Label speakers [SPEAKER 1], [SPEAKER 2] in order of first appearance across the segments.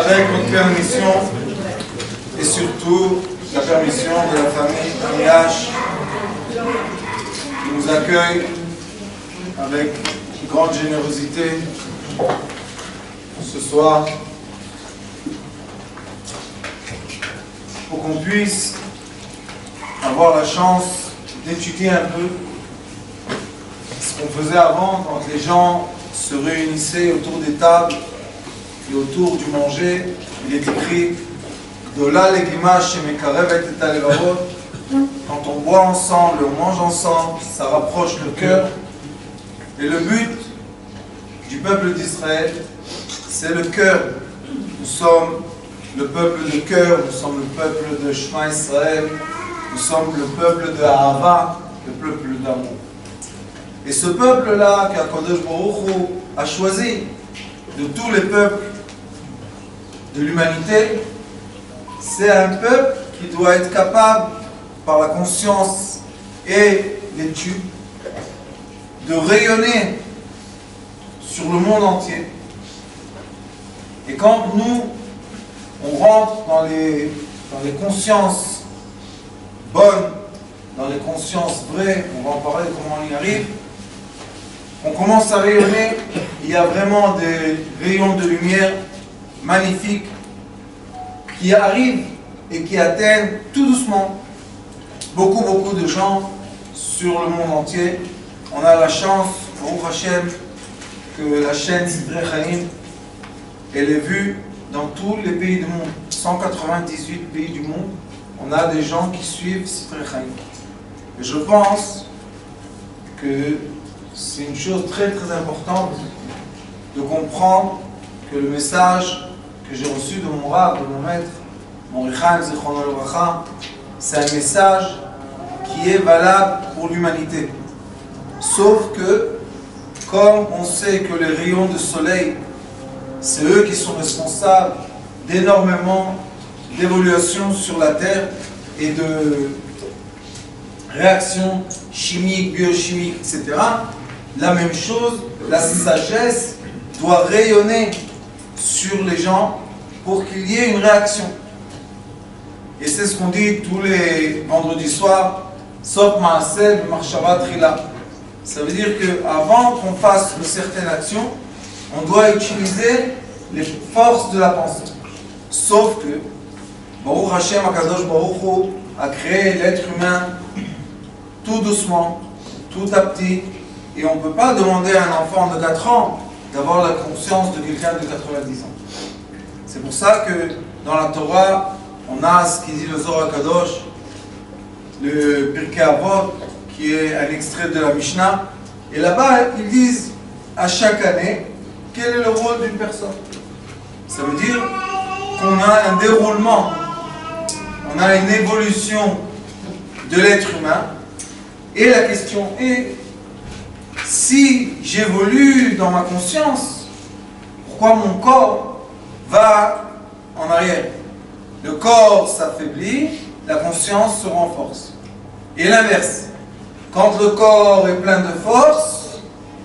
[SPEAKER 1] avec votre permission et surtout la permission de la famille Amiash qui nous accueille avec grande générosité ce soir pour qu'on puisse avoir la chance d'étudier un peu ce qu'on faisait avant quand les gens se réunissaient autour des tables et autour du manger. Il est écrit Gdola legima shemekarevet et halevavot. Quand on boit ensemble, on mange ensemble, ça rapproche le cœur. Et le but du peuple d'Israël, c'est le cœur. Nous sommes le peuple de cœur, nous sommes le peuple de Shema Israël, nous sommes le peuple de Ahava, le peuple d'amour. Et ce peuple-là, qu'Akadosh Baruch Hu a choisi de tous les peuples de l'humanité, c'est un peuple qui doit être capable, par la conscience et l'étude, de rayonner sur le monde entier. Et quand nous, on rentre dans les consciences bonnes, dans les consciences vraies, on va en parler comment on y arrive, on commence à rayonner, il y a vraiment des rayons de lumière magnifiques qui arrivent et qui atteignent tout doucement beaucoup de gens sur le monde entier. On a la chance, Baruch Hashem, que la chaîne Sidrei Chaim, elle est vue dans tous les pays du monde, 198 pays du monde. On a des gens qui suivent Sidrei Chaim. Et je pense que c'est une chose très importante de comprendre que le message que j'ai reçu de mon Rav, de mon maître, mon Richaim Zichrono Livracha, c'est un message qui est valable pour l'humanité. Sauf que, comme on sait que les rayons de soleil, c'est eux qui sont responsables d'énormément d'évolutions sur la Terre et de réactions chimiques, biochimiques, etc. La même chose, la sagesse doit rayonner sur les gens pour qu'il y ait une réaction. Et c'est ce qu'on dit tous les vendredis soirs, Sof Maaseh B'Machshava Trila. Ça veut dire qu'avant qu'on fasse une certaine action, on doit utiliser les forces de la pensée. Sauf que Baruch Hashem Akadosh Baruch Hu a créé l'être humain tout doucement, tout à petit, et on ne peut pas demander à un enfant de 4 ans d'avoir la conscience de quelqu'un de 90 ans. C'est pour ça que dans la Torah, on a ce qui dit le Zohar Kadosh, le Pirkei Avot, qui est un extrait de la Mishnah, et là-bas, ils disent à chaque année quel est le rôle d'une personne. Ça veut dire qu'on a un déroulement, on a une évolution de l'être humain, et la question est, si j'évolue dans ma conscience, pourquoi mon corps va en arrière? Le corps s'affaiblit, la conscience se renforce. Et l'inverse, quand le corps est plein de force,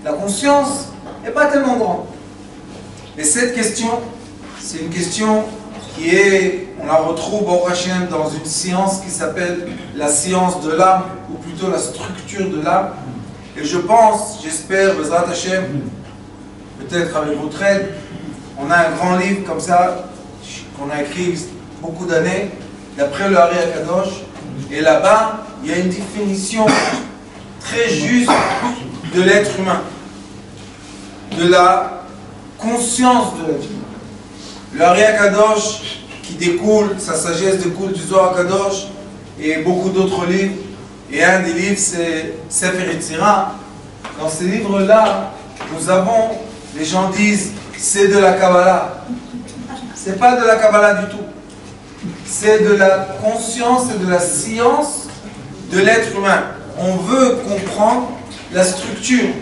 [SPEAKER 1] la conscience n'est pas tellement grande. Et cette question, c'est une question qui est, on la retrouve au Hashem dans une science qui s'appelle la science de l'âme, ou plutôt la structure de l'âme. Et je pense, j'espère, Bezrat Hashem, peut-être avec votre aide, on a un grand livre comme ça, qu'on a écrit beaucoup d'années, d'après le Ari Akadosh, et là-bas, il y a une définition très juste de l'être humain, de la conscience de l'être humain. Le Ari Akadosh, qui découle, sa sagesse découle du Zohar Kadosh, et beaucoup d'autres livres, et un des livres, c'est Sefer Yetzira. Dans ces livres-là, nous avons, les gens disent, c'est de la Kabbalah. C'est pas de la Kabbalah du tout. C'est de la conscience et de la science de l'être humain. On veut comprendre la structure.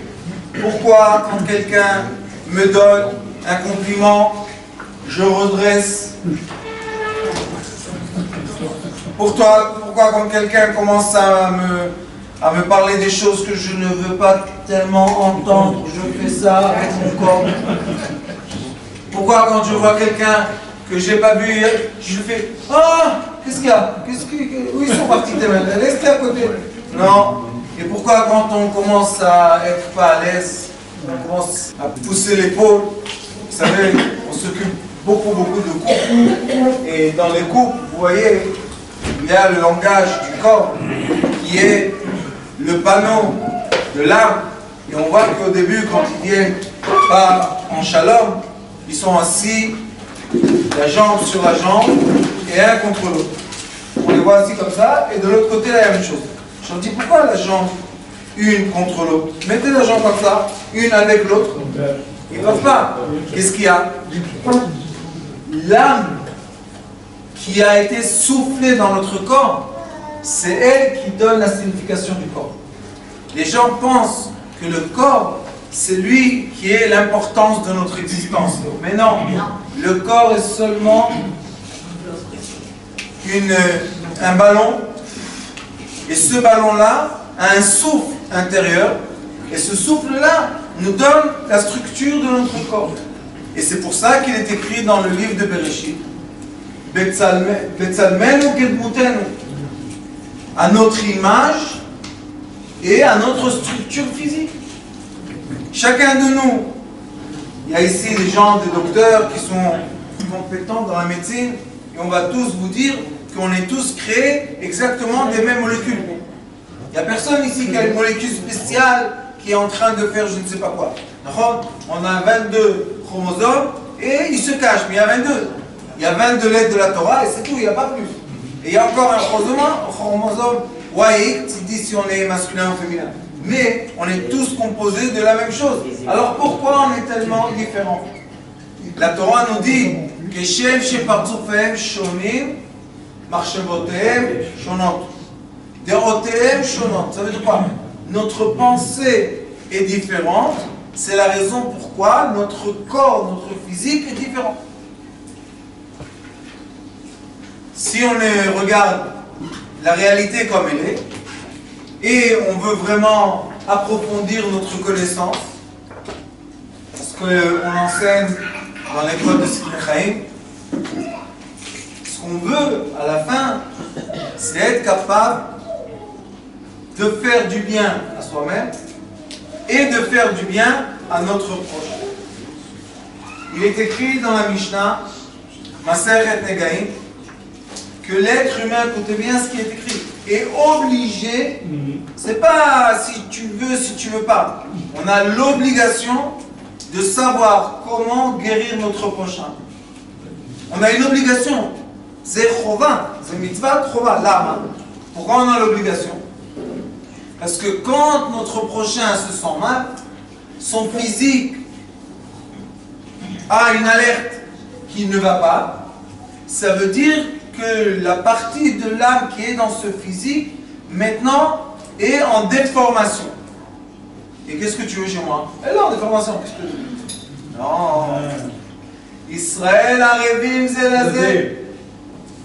[SPEAKER 1] Pourquoi, quand quelqu'un me donne un compliment, je redresse? Pourquoi quand quelqu'un commence à me parler des choses que je ne veux pas tellement entendre, je fais ça avec mon corps? Pourquoi quand je vois quelqu'un que j'ai pas vu hier, je fais « Ah, qu'est-ce qu'il y a? Où ils sont partis tes mains? Laisse-les à côté. » Non. Et pourquoi quand on commence à être pas à l'aise, on commence à pousser l'épaule, vous savez, on s'occupe beaucoup de couples. Et dans les couples, vous voyez, il y a le langage du corps qui est le panneau de l'âme. Et on voit qu'au début, quand ils viennent pas en shalom, ils sont assis, la jambe sur la jambe, et un contre l'autre. On les voit assis comme ça, et de l'autre côté, la même chose. Je leur dis, pourquoi la jambe une contre l'autre? Mettez la jambe comme ça, une avec l'autre. Ils ne peuvent pas. Qu'est-ce qu'il y a? L'âme qui a été soufflée dans notre corps, c'est elle qui donne la signification du corps. Les gens pensent que le corps, c'est lui qui est l'importance de notre existence. Mais non, le corps est seulement un ballon, et ce ballon-là a un souffle intérieur, et ce souffle-là nous donne la structure de notre corps. Et c'est pour ça qu'il est écrit dans le livre de Bereshit, Betzalmenu Kedmutenu, à notre image et à notre structure physique. Chacun de nous, il y a ici des gens, des docteurs qui sont compétents dans la médecine, et on va tous vous dire qu'on est tous créés exactement des mêmes molécules. Il n'y a personne ici qui a une molécule spéciale qui est en train de faire je ne sais pas quoi. On a 22 chromosomes et ils se cachent, mais il y a 22. Il y a 22 lettres de la Torah et c'est tout, il n'y a pas plus. Et il y a encore un chromosome Y qui dit si on est masculin ou féminin. Mais on est tous composés de la même chose. Alors pourquoi on est tellement différents? La Torah nous dit que Shem shepartzufehem shonim marchevotehem shonot. Derotehem shonot. Ça veut dire quoi? Notre pensée est différente. C'est la raison pourquoi notre corps, notre physique est différent. Si on regarde la réalité comme elle est, et on veut vraiment approfondir notre connaissance, parce qu'on enseigne dans l'école de Sikhin Chaim, ce qu'on veut à la fin, c'est être capable de faire du bien à soi-même et de faire du bien à notre proche. Il est écrit dans la Mishnah, Maseret Negaim, que l'être humain, écoutez bien ce qui est écrit, est obligé, c'est pas si tu veux pas, on a l'obligation de savoir comment guérir notre prochain. On a une obligation, c'est chova, c'est mitzvah chova, lama. Pourquoi on a l'obligation? Parce que quand notre prochain se sent mal, son physique a une alerte qui ne va pas, ça veut dire que la partie de l'âme qui est dans ce physique, maintenant, est en déformation. Et qu'est-ce que tu veux chez moi? Elle est en déformation, qu'est-ce que tu veux? Non. Israël, Arevim, Zelazé.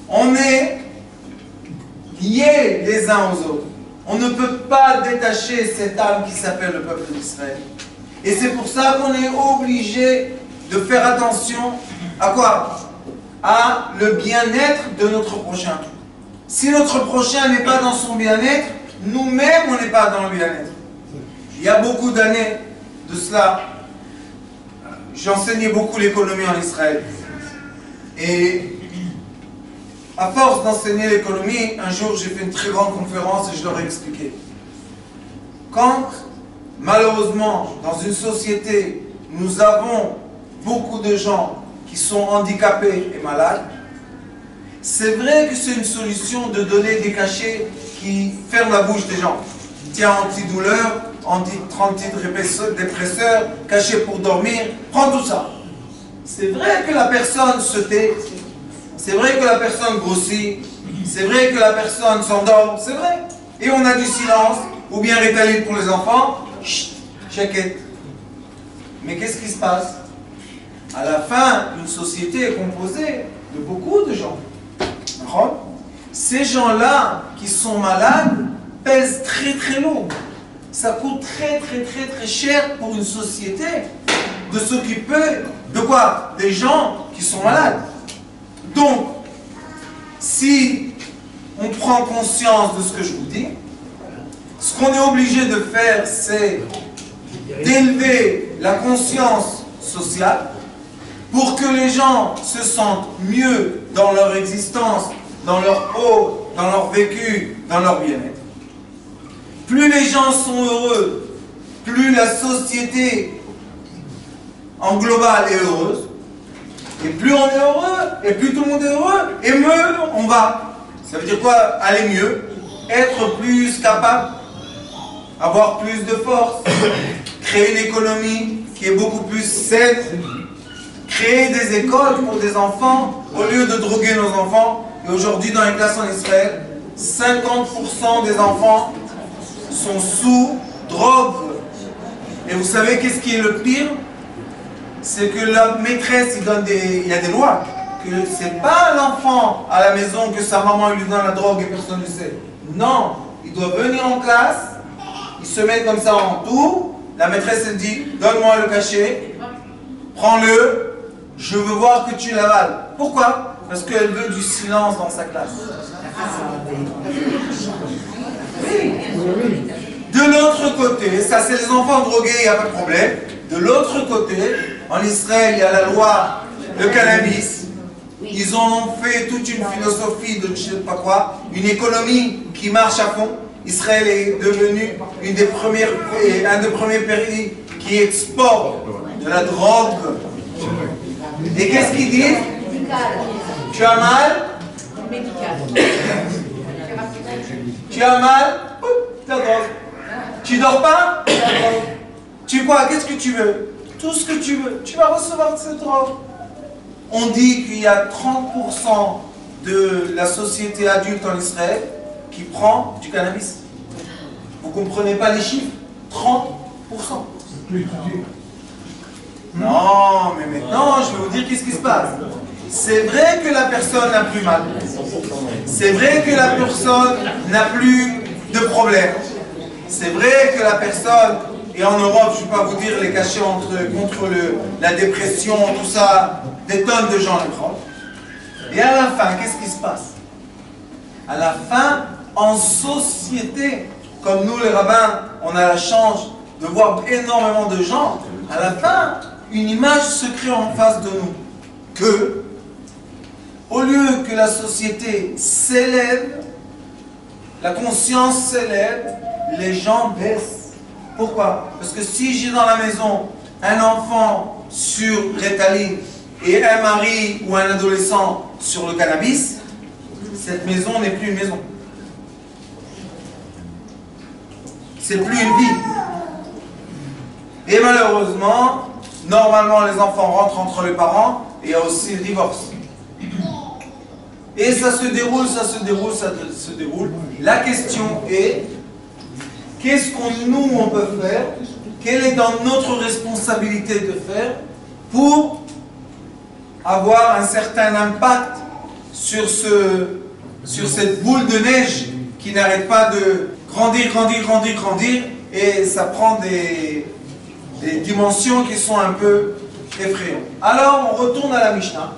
[SPEAKER 1] On est liés les uns aux autres. On ne peut pas détacher cette âme qui s'appelle le peuple d'Israël. Et c'est pour ça qu'on est obligé de faire attention à quoi? À le bien-être de notre prochain. Si notre prochain n'est pas dans son bien-être, nous-mêmes on n'est pas dans le bien-être. Il y a beaucoup d'années de cela, j'enseignais beaucoup l'économie en Israël. Et à force d'enseigner l'économie, un jour j'ai fait une très grande conférence et je leur ai expliqué. Quand, malheureusement, dans une société, nous avons beaucoup de gens qui sont handicapés et malades, c'est vrai que c'est une solution de donner des cachets qui ferment la bouche des gens. Tiens, antidouleur, antidépresseur, cachet pour dormir, prends tout ça. C'est vrai que la personne se tait, c'est vrai que la personne grossit, c'est vrai que la personne s'endort, c'est vrai. Et on a du silence, ou bien Ritalin pour les enfants, chut, check-it. Mais qu'est-ce qui se passe? À la fin, une société est composée de beaucoup de gens. Ces gens-là qui sont malades pèsent très très lourd. Ça coûte très cher pour une société de s'occuper de quoi? Des gens qui sont malades. Donc, si on prend conscience de ce que je vous dis, ce qu'on est obligé de faire, c'est d'élever la conscience sociale pour que les gens se sentent mieux dans leur existence, dans leur peau, dans leur vécu, dans leur bien-être. Plus les gens sont heureux, plus la société en global est heureuse. Et plus on est heureux, et plus tout le monde est heureux, et mieux on va. Ça veut dire quoi? Aller mieux, être plus capable, avoir plus de force, créer une économie qui est beaucoup plus saine, créer des écoles pour des enfants, au lieu de droguer nos enfants. Et aujourd'hui, dans les classes en Israël, 50% des enfants sont sous drogue. Et vous savez qu'est-ce qui est le pire? C'est que la maîtresse, il y a des lois, que c'est pas l'enfant à la maison que sa maman lui donne la drogue et personne ne sait. Non, il doit venir en classe, il se met comme ça en tour, la maîtresse elle dit, donne-moi le cachet, prends-le, je veux voir que tu l'avales. Pourquoi? Parce qu'elle veut du silence dans sa classe. De l'autre côté, ça c'est les enfants drogués, il n'y a pas de problème. De l'autre côté, en Israël, il y a la loi de cannabis. Ils en ont fait toute une philosophie de je ne sais pas quoi, une économie qui marche à fond. Israël est devenu un des premiers pays qui exporte de la drogue. Et qu'est-ce qu'ils disent? Tu as mal? Tu as mal? Ta drogue. Tu dors pas? Tu quoi? Qu'est-ce que tu veux? Tout ce que tu veux. Tu vas recevoir cette drogue. On dit qu'il y a 30% de la société adulte en Israël qui prend du cannabis. Vous ne comprenez pas les chiffres? 30%. Non, mais maintenant, je vais vous dire qu'est-ce qui se passe. C'est vrai que la personne n'a plus mal. C'est vrai que la personne n'a plus de problème. C'est vrai que la personne, et en Europe, je ne vais pas vous dire les cachets contre la dépression, tout ça, des tonnes de gens le prennent. Et à la fin, qu'est-ce qui se passe? À la fin, en société, comme nous les rabbins, on a la chance de voir énormément de gens, à la fin, une image se crée en face de nous. Que, au lieu que la société s'élève, la conscience s'élève, les gens baissent. Pourquoi? Parce que si j'ai dans la maison un enfant sur Ritalin et un mari ou un adolescent sur le cannabis, cette maison n'est plus une maison. C'est plus une vie. Et malheureusement, normalement les enfants rentrent entre les parents et il y a aussi le divorce. Et ça se déroule, ça se déroule, ça se déroule. La question est, qu'est-ce qu'on nous on peut faire? Quelle est dans notre responsabilité de faire pour avoir un certain impact sur cette boule de neige qui n'arrête pas de grandir, grandir, grandir, grandir, et ça prend des dimensions qui sont un peu effrayantes. Alors on retourne à la Mishnah.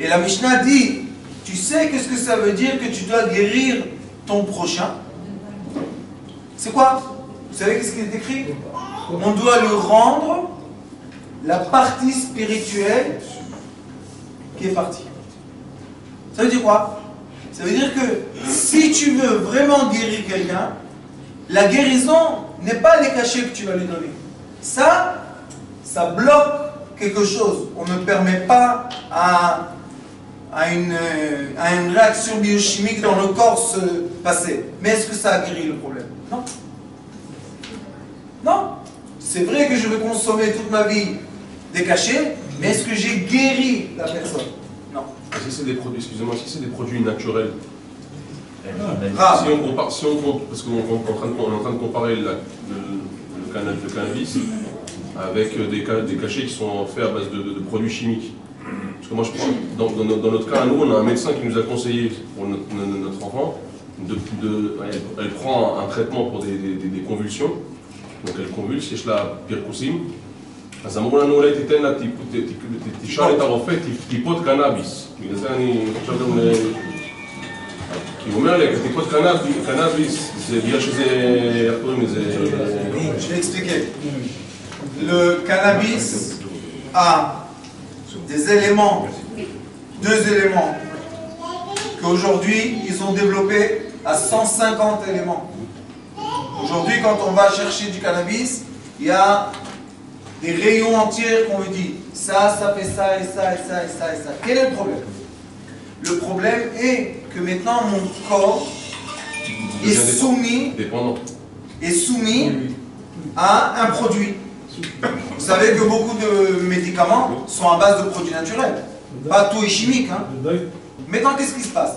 [SPEAKER 1] Et la Mishnah dit, tu sais qu'est-ce que ça veut dire que tu dois guérir ton prochain? C'est quoi? Vous savez qu'est-ce qui est écrit? On doit lui rendre la partie spirituelle qui est partie. Ça veut dire quoi? Ça veut dire que si tu veux vraiment guérir quelqu'un, la guérison n'est pas les cachets que tu vas lui donner. Ça bloque quelque chose. On ne permet pas à une réaction biochimique dans le corps se passer. Mais est-ce que ça a guéri le problème? Non. Non. C'est vrai que je vais consommer toute ma vie des cachets, mais est-ce que j'ai guéri la personne? Non.
[SPEAKER 2] Si c'est des produits, excusez-moi, si c'est des produits naturels,
[SPEAKER 1] grave.
[SPEAKER 2] si on compare, parce qu'on est en train de comparer le cannabis avec des cachets qui sont faits à base de produits chimiques. Parce que moi, je prends, dans notre cas, nous, on a un médecin qui nous a conseillé pour notre enfant, elle prend un traitement pour des convulsions, donc elle convulse, c'est la pircousine, אז אמרו לנו אולי תיתן לה, תשאל את הרופא, טיפות קנאביס. בגלל זה אני חושב גם כי הוא אומר לי, טיפות קנאביס, זה בגלל שזה, איך קוראים לזה?
[SPEAKER 1] Je vais expliquer. Le cannabis a des éléments, deux éléments, qu'aujourd'hui ils ont développé à 150 éléments. Aujourd'hui, quand on va chercher du cannabis, il y a des rayons entiers qu'on me dit ça, ça fait ça, et ça, et ça, et ça, et ça. Quel est le problème? Le problème est que maintenant mon corps est soumis à un produit. Vous savez que beaucoup de médicaments sont à base de produits naturels. Pas tout est chimique. Hein. Maintenant, qu'est-ce qui se passe?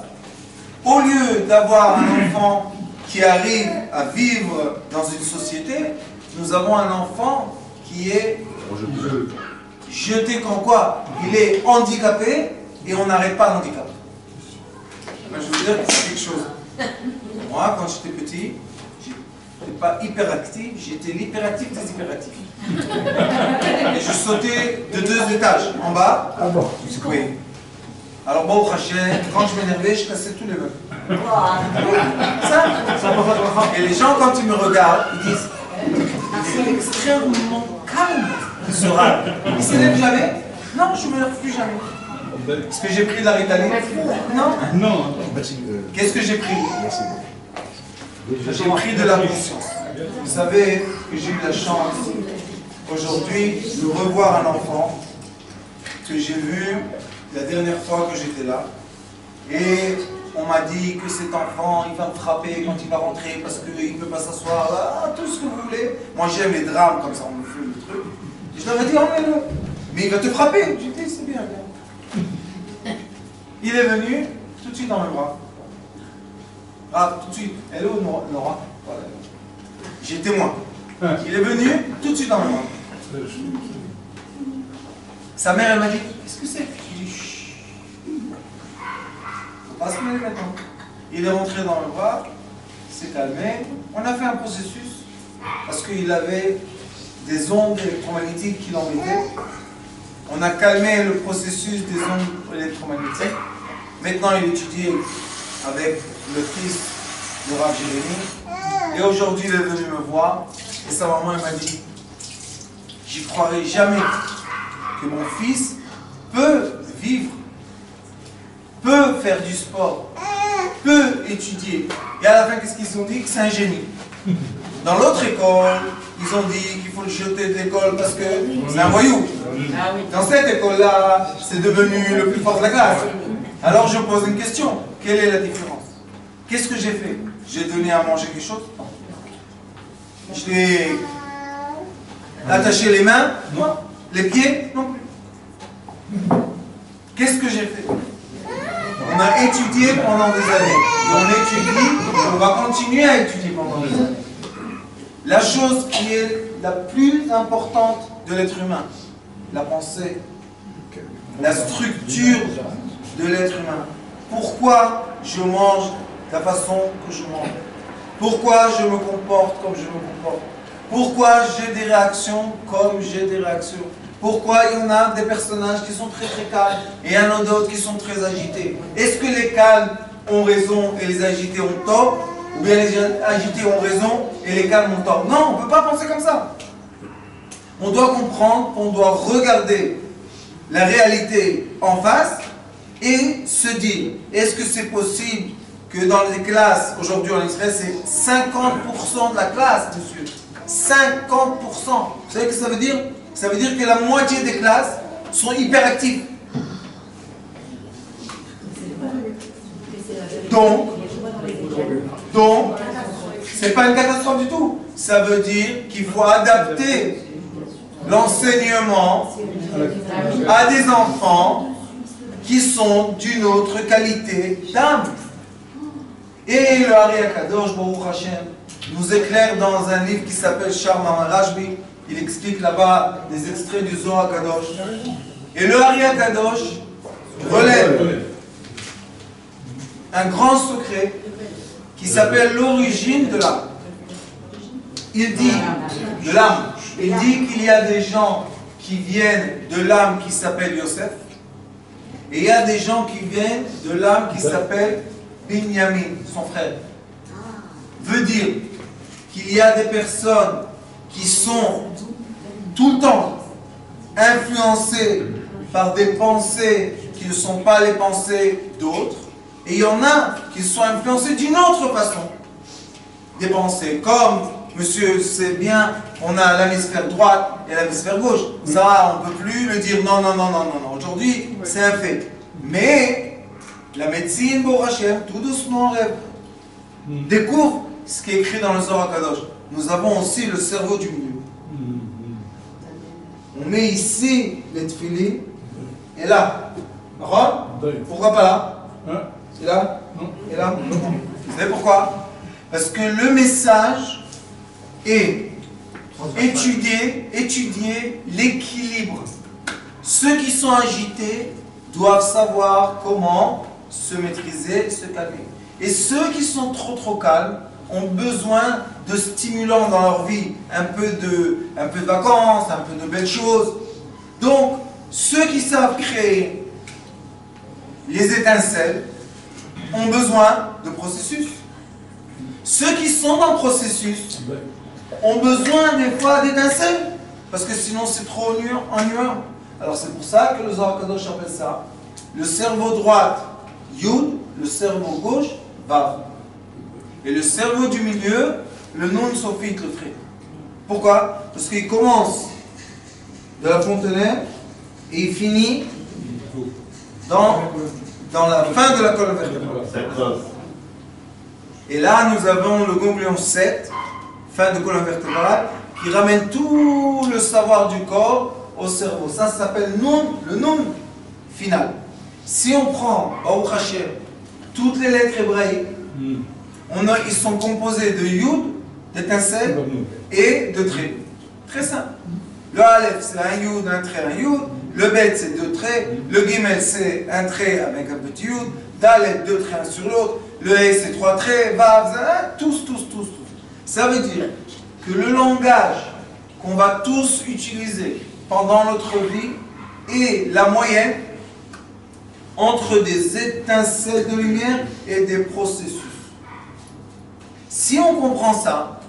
[SPEAKER 1] Au lieu d'avoir un enfant qui arrive à vivre dans une société, nous avons un enfant qui est jeté comme quoi? Il est handicapé et on n'arrête pas l'handicap. Je veux dire que c'est quelque chose. Moi, quand j'étais petit, j'étais pas hyperactif, j'étais l'hyperactif des hyperactifs. Et je sautais de 2 étages en bas.
[SPEAKER 3] Ah bon?
[SPEAKER 1] Oui. Alors bon, quand je m'énervais, je cassais tous les meubles. Et les gens, quand ils me regardent, ils disent c'est extrêmement calme, ce rat. Il s'énerve jamais? Non, je ne m'énerve plus jamais. Est-ce que j'ai pris de la Ritaline? Non.
[SPEAKER 3] Non.
[SPEAKER 1] Qu'est-ce que j'ai pris? J'ai pris de la conscience. Vous savez que j'ai eu la chance aujourd'hui de revoir un enfant que j'ai vu la dernière fois que j'étais là. Et on m'a dit que cet enfant, il va me frapper quand il va rentrer parce qu'il ne peut pas s'asseoir, tout ce que vous voulez. Moi j'aime les drames comme ça, on me fait le truc. Et je leur ai dit, emmène-le. Mais il va te frapper. J'ai dit, c'est bien, bien. Il est venu tout de suite dans mes bras. Ah, tout de suite. Elle est où, Nora? Voilà. J'ai témoin. Il est venu tout de suite dans mes bras. Sa mère, elle m'a dit, qu'est-ce que c'est? J'ai dit, chut. Faut pas se mêler maintenant. Il est rentré dans mes bras, il s'est calmé. On a fait un processus parce qu'il avait des ondes électromagnétiques qui l'embêtaient. On a calmé le processus des ondes électromagnétiques. Maintenant, il étudie avec le fils de Rav Jérémy. Et aujourd'hui, il est venu me voir. Et sa maman, elle m'a dit, j'y croirais jamais que mon fils peut vivre, peut faire du sport, peut étudier. Et à la fin, qu'est-ce qu'ils ont dit? Que c'est un génie. Dans l'autre école, ils ont dit qu'il faut le jeter de l'école parce que c'est un voyou. Dans cette école-là, c'est devenu le plus fort de la classe. Alors je pose une question. Quelle est la différence? Qu'est-ce que j'ai fait? J'ai donné à manger quelque chose? Je l'ai attaché les mains? Non. Les pieds? Non plus. Qu'est-ce que j'ai fait? On a étudié pendant des années. On étudie, on va continuer à étudier pendant des années. La chose qui est la plus importante de l'être humain, la pensée, la structure de l'être humain. Pourquoi je mange de la façon que je mange? Pourquoi je me comporte comme je me comporte? Pourquoi j'ai des réactions comme j'ai des réactions? Pourquoi il y en a des personnages qui sont très très calmes et il y en a d'autres qui sont très agités? Est-ce que les calmes ont raison et les agités ont tort? Ou bien les agités ont raison et les calmes ont tort? Non, on ne peut pas penser comme ça. On doit comprendre, on doit regarder la réalité en face et se dire, est-ce que c'est possible que dans les classes, aujourd'hui en Israël, c'est 50% de la classe, monsieur. 50%. Vous savez ce que ça veut dire? Ça veut dire que la moitié des classes sont hyperactives. Donc, c'est pas une catastrophe du tout. Ça veut dire qu'il faut adapter l'enseignement à des enfants qui sont d'une autre qualité d'âme. Et le Hari Akadosh, Baruch Hashem, nous éclaire dans un livre qui s'appelle Sharm Rashbi. Il explique là-bas des extraits du Zohar Kadosh. Et le Hari Akadosh relève un grand secret qui s'appelle l'origine de l'âme. Il dit, de l'âme, il dit qu'il y a des gens qui viennent de l'âme qui s'appelle Yosef, et il y a des gens qui viennent de l'âme qui s'appelle Binyamin, son frère. Veut dire qu'il y a des personnes qui sont tout le temps influencées par des pensées qui ne sont pas les pensées d'autres, et il y en a qui sont influencés d'une autre façon des pensées, comme monsieur sait bien, on a l'hémisphère droite et l'hémisphère gauche. Ça, on ne peut plus le dire non, non, non, non, non, non. Aujourd'hui, c'est un fait. Mais la médecine, Baruch Hashem, tout doucement, rêve. Découvre ce qui est écrit dans le Zohar HaKadosh. Nous avons aussi le cerveau du milieu. On met ici les tefilines et là. Pourquoi pas là? Et là? Et là? Vous savez pourquoi? Parce que le message est étudier l'équilibre. Ceux qui sont agités doivent savoir comment se maîtriser, se calmer. Et ceux qui sont trop calmes ont besoin de stimulants dans leur vie, un peu de vacances, un peu de belles choses. Donc, ceux qui savent créer les étincelles ont besoin de processus. Ceux qui sont dans le processus ont besoin des fois d'étincelles, parce que sinon c'est trop ennuyant. Alors c'est pour ça que le Zohar HaKadosh appelle ça le cerveau droit Yud, le cerveau gauche Vav. Et le cerveau du milieu, le Nun Sophite, le Tré. Pourquoi? Parce qu'il commence de la fontaine et il finit dans la fin de la colonne vertébrale. Et là, nous avons le ganglion 7, fin de colonne vertébrale, qui ramène tout le savoir du corps au cerveau. Ça s'appelle le Nun final. Si on prend, Baruch Hashem, toutes les lettres hébraïques, ils sont composés de Yud, d'étincelles et de traits. Très simple. Le Aleph, c'est un Yud, un trait, un Yud. Le Bet, c'est 2 traits. Le Gimel, c'est un trait avec un petit Yud. Dalet, 2 traits un sur l'autre. Le He, c'est 3 traits. Vav, tous. Ça veut dire que le langage qu'on va tous utiliser pendant notre vie est la moyenne entre des étincelles de lumière et des processus. Si on comprend ça,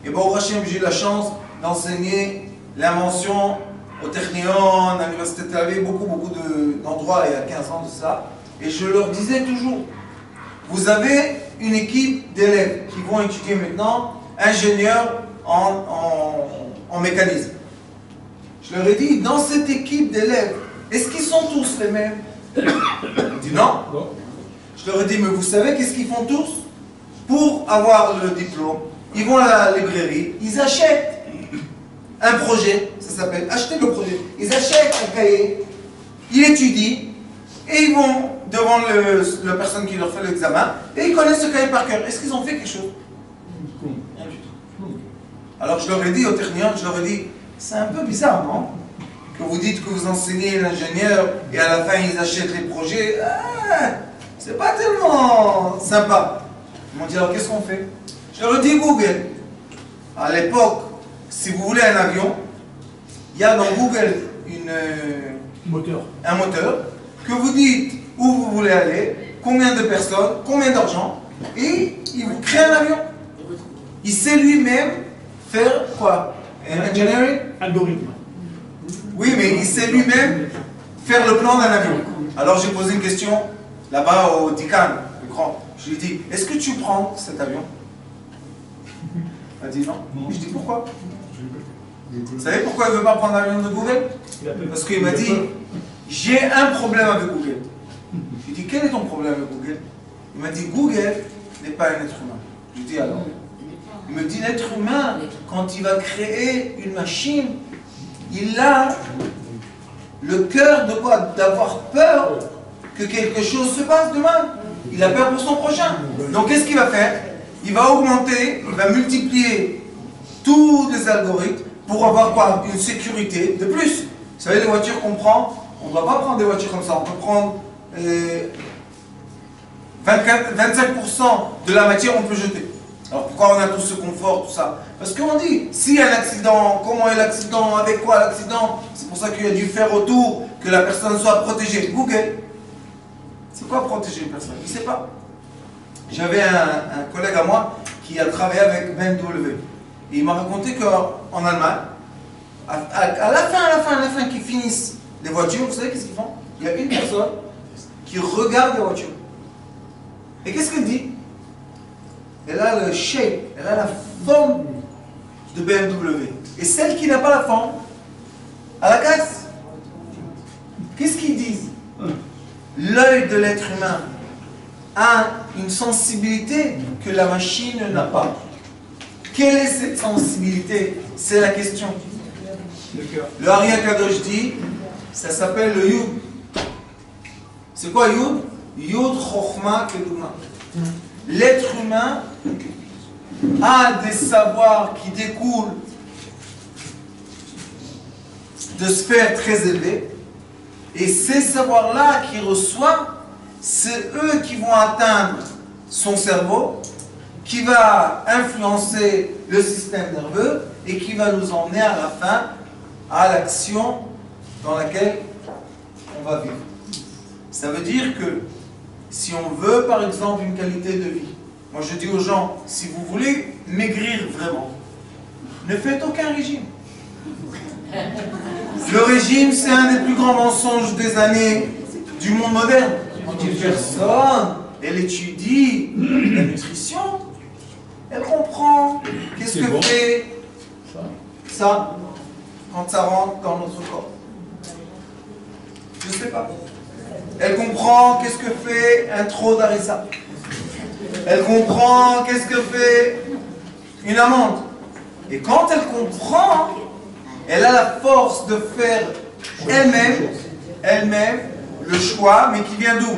[SPEAKER 1] et Baruch Hashem, j'ai eu la chance d'enseigner l'invention au Technion, à l'Université de Tel Aviv, beaucoup d'endroits, il y a 15 ans de ça, et je leur disais toujours, vous avez une équipe d'élèves qui vont étudier maintenant ingénieurs en mécanisme. Je leur ai dit, dans cette équipe d'élèves, est-ce qu'ils sont tous les mêmes? Ils ont dit non. Je leur ai dit, mais vous savez qu'est-ce qu'ils font tous? Pour avoir le diplôme, ils vont à la librairie, ils achètent un projet, ça s'appelle acheter le projet. Ils achètent un cahier, ils étudient, et ils vont devant la personne qui leur fait l'examen, et ils connaissent ce cahier par cœur. Est-ce qu'ils ont fait quelque chose? Rien du tout. Alors je leur ai dit au Technion, je leur ai dit, c'est un peu bizarre, non? Que vous dites que vous enseignez l'ingénieur, et à la fin ils achètent les projets. C'est pas tellement sympa. Ils m'ont dit, alors qu'est-ce qu'on fait? Je leur ai dit Google. À l'époque, si vous voulez un avion, il y a dans Google un moteur que vous dites où vous voulez aller, combien de personnes, combien d'argent, et il vous crée un avion. Il sait lui-même faire quoi? Engineering?
[SPEAKER 3] Algorithme.
[SPEAKER 1] Oui, mais il sait lui-même faire le plan d'un avion. Alors j'ai posé une question là-bas au Dican, le grand. Je lui ai dit, est-ce que tu prends cet avion? Il m'a dit non. Je dis pourquoi? Vous savez pourquoi il ne veut pas prendre l'avion de Google? Parce qu'il m'a dit, j'ai un problème avec Google. Je lui ai dit, quel est ton problème avec Google? Il m'a dit, Google n'est pas un être humain. Je lui ai dit alors? Il me dit, l'être humain, quand il va créer une machine, il a le cœur de quoi? D'avoir peur que quelque chose se passe demain. Il a peur pour son prochain. Donc qu'est-ce qu'il va faire? Il va augmenter, il va multiplier tous les algorithmes pour avoir quoi? Une sécurité de plus. Vous savez, les voitures qu'on prend, on ne doit pas prendre des voitures comme ça. On peut prendre 25% de la matière, on peut jeter. Alors pourquoi on a tout ce confort, tout ça? Parce qu'on dit, s'il y a un accident, comment est l'accident, avec quoi l'accident? C'est pour ça qu'il y a dû faire autour que la personne soit protégée. Google. C'est quoi protéger une personne? Il ne sait pas. J'avais un collègue à moi qui a travaillé avec BMW. Et il m'a raconté qu'en Allemagne, à la fin qu'ils finissent les voitures, vous savez qu'est-ce qu'ils font? Il y a une personne qui regarde les voitures. Et qu'est-ce qu'elle dit? Elle a le shape, elle a la forme de BMW. Et celle qui n'a pas la forme, à la casse. Qu'est-ce qu'ils disent? L'œil de l'être humain a une sensibilité que la machine n'a pas. Quelle est cette sensibilité? C'est la question. Le Ari Akadosh dit, ça s'appelle le Yud. C'est quoi Yud? Yud Chochma Keduma. L'être humain a des savoirs qui découlent de sphères très élevées, et ces savoirs-là qu'il reçoit, c'est eux qui vont atteindre son cerveau, qui va influencer le système nerveux et qui va nous emmener à la fin à l'action dans laquelle on va vivre. Ça veut dire que si on veut par exemple une qualité de vie, moi je dis aux gens, si vous voulez maigrir vraiment, ne faites aucun régime. Le régime, c'est un des plus grands mensonges des années du monde moderne. Une personne, elle étudie la nutrition, elle comprend qu'est-ce que fait ça quand ça rentre dans notre corps. Je ne sais pas. Elle comprend qu'est-ce que fait un trop d'harissa. Elle comprend qu'est-ce que fait une amande. Et quand elle comprend, elle a la force de faire elle-même le choix, mais qui vient d'où?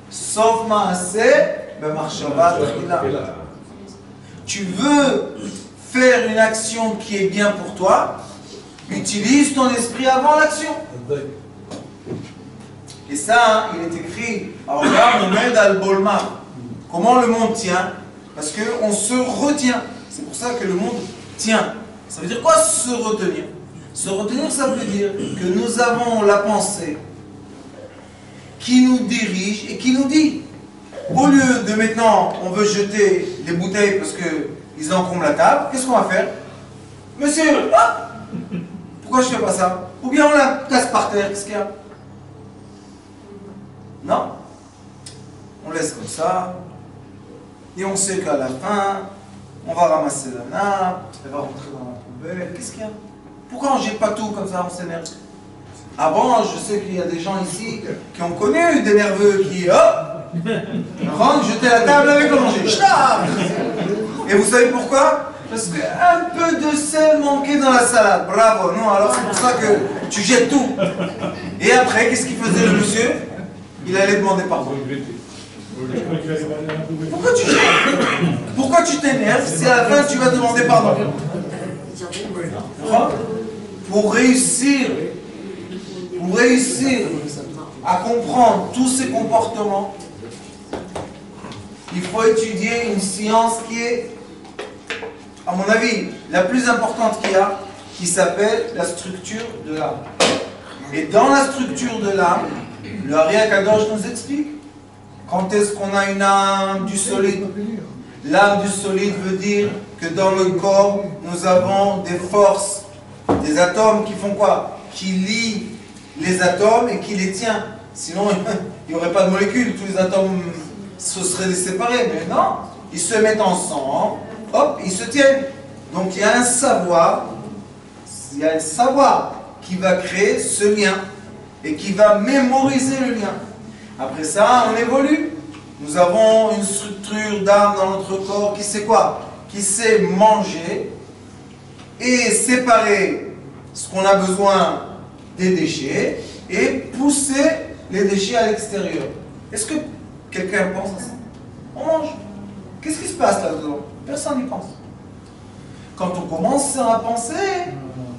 [SPEAKER 1] Sauf ma'aseh, b'machshava tchila. Tu veux faire une action qui est bien pour toi, utilise ton esprit avant l'action. Et ça, il est écrit, alors là, on aide à Bolma. Comment le monde tient? Parce qu'on se retient. C'est pour ça que le monde tient. Ça veut dire quoi se retenir? Se retenir, ça veut dire que nous avons la pensée qui nous dirige et qui nous dit, au lieu de maintenant, on veut jeter les bouteilles parce qu'ils encombrent la table, qu'est-ce qu'on va faire? Monsieur, pourquoi je ne fais pas ça? Ou bien on la casse par terre, qu'est-ce qu'il y a? Non. On laisse comme ça, et on sait qu'à la fin, on va ramasser la nappe, elle va rentrer dans la poubelle, qu'est-ce qu'il y a? Pourquoi on ne jette pas tout comme ça, on s'énerve? Avant, je sais qu'il y a des gens ici qui ont connu des nerveux qui, rentrent, jetaient la table avec le manger. Et vous savez pourquoi? Parce qu'un peu de sel manquait dans la salade. Bravo, non, alors c'est pour ça que tu jettes tout. Et après, qu'est-ce qu'il faisait le monsieur? Il allait demander pardon. Pourquoi tu jettes? Pourquoi tu t'énerves si à la fin tu vas demander pardon? Pour réussir à comprendre tous ces comportements, il faut étudier une science qui est, à mon avis, la plus importante qu'il y a, qui s'appelle la structure de l'âme. Et dans la structure de l'âme, le Ari Akadosh nous explique quand est-ce qu'on a une âme du solide. L'âme du solide veut dire que dans le corps, nous avons des forces, des atomes qui font quoi? Qui lient les atomes et qui les tient. Sinon, il n'y aurait pas de molécules, tous les atomes se seraient séparés. Mais non, ils se mettent ensemble, hop, ils se tiennent. Donc il y a un savoir qui va créer ce lien et qui va mémoriser le lien. Après ça, on évolue. Nous avons une structure d'âme dans notre corps qui sait quoi? Qui sait manger et séparer ce qu'on a besoin des déchets et pousser les déchets à l'extérieur. Est-ce que quelqu'un pense à ça? On mange. Qu'est-ce qui se passe là-dedans? Personne n'y pense. Quand on commence à penser,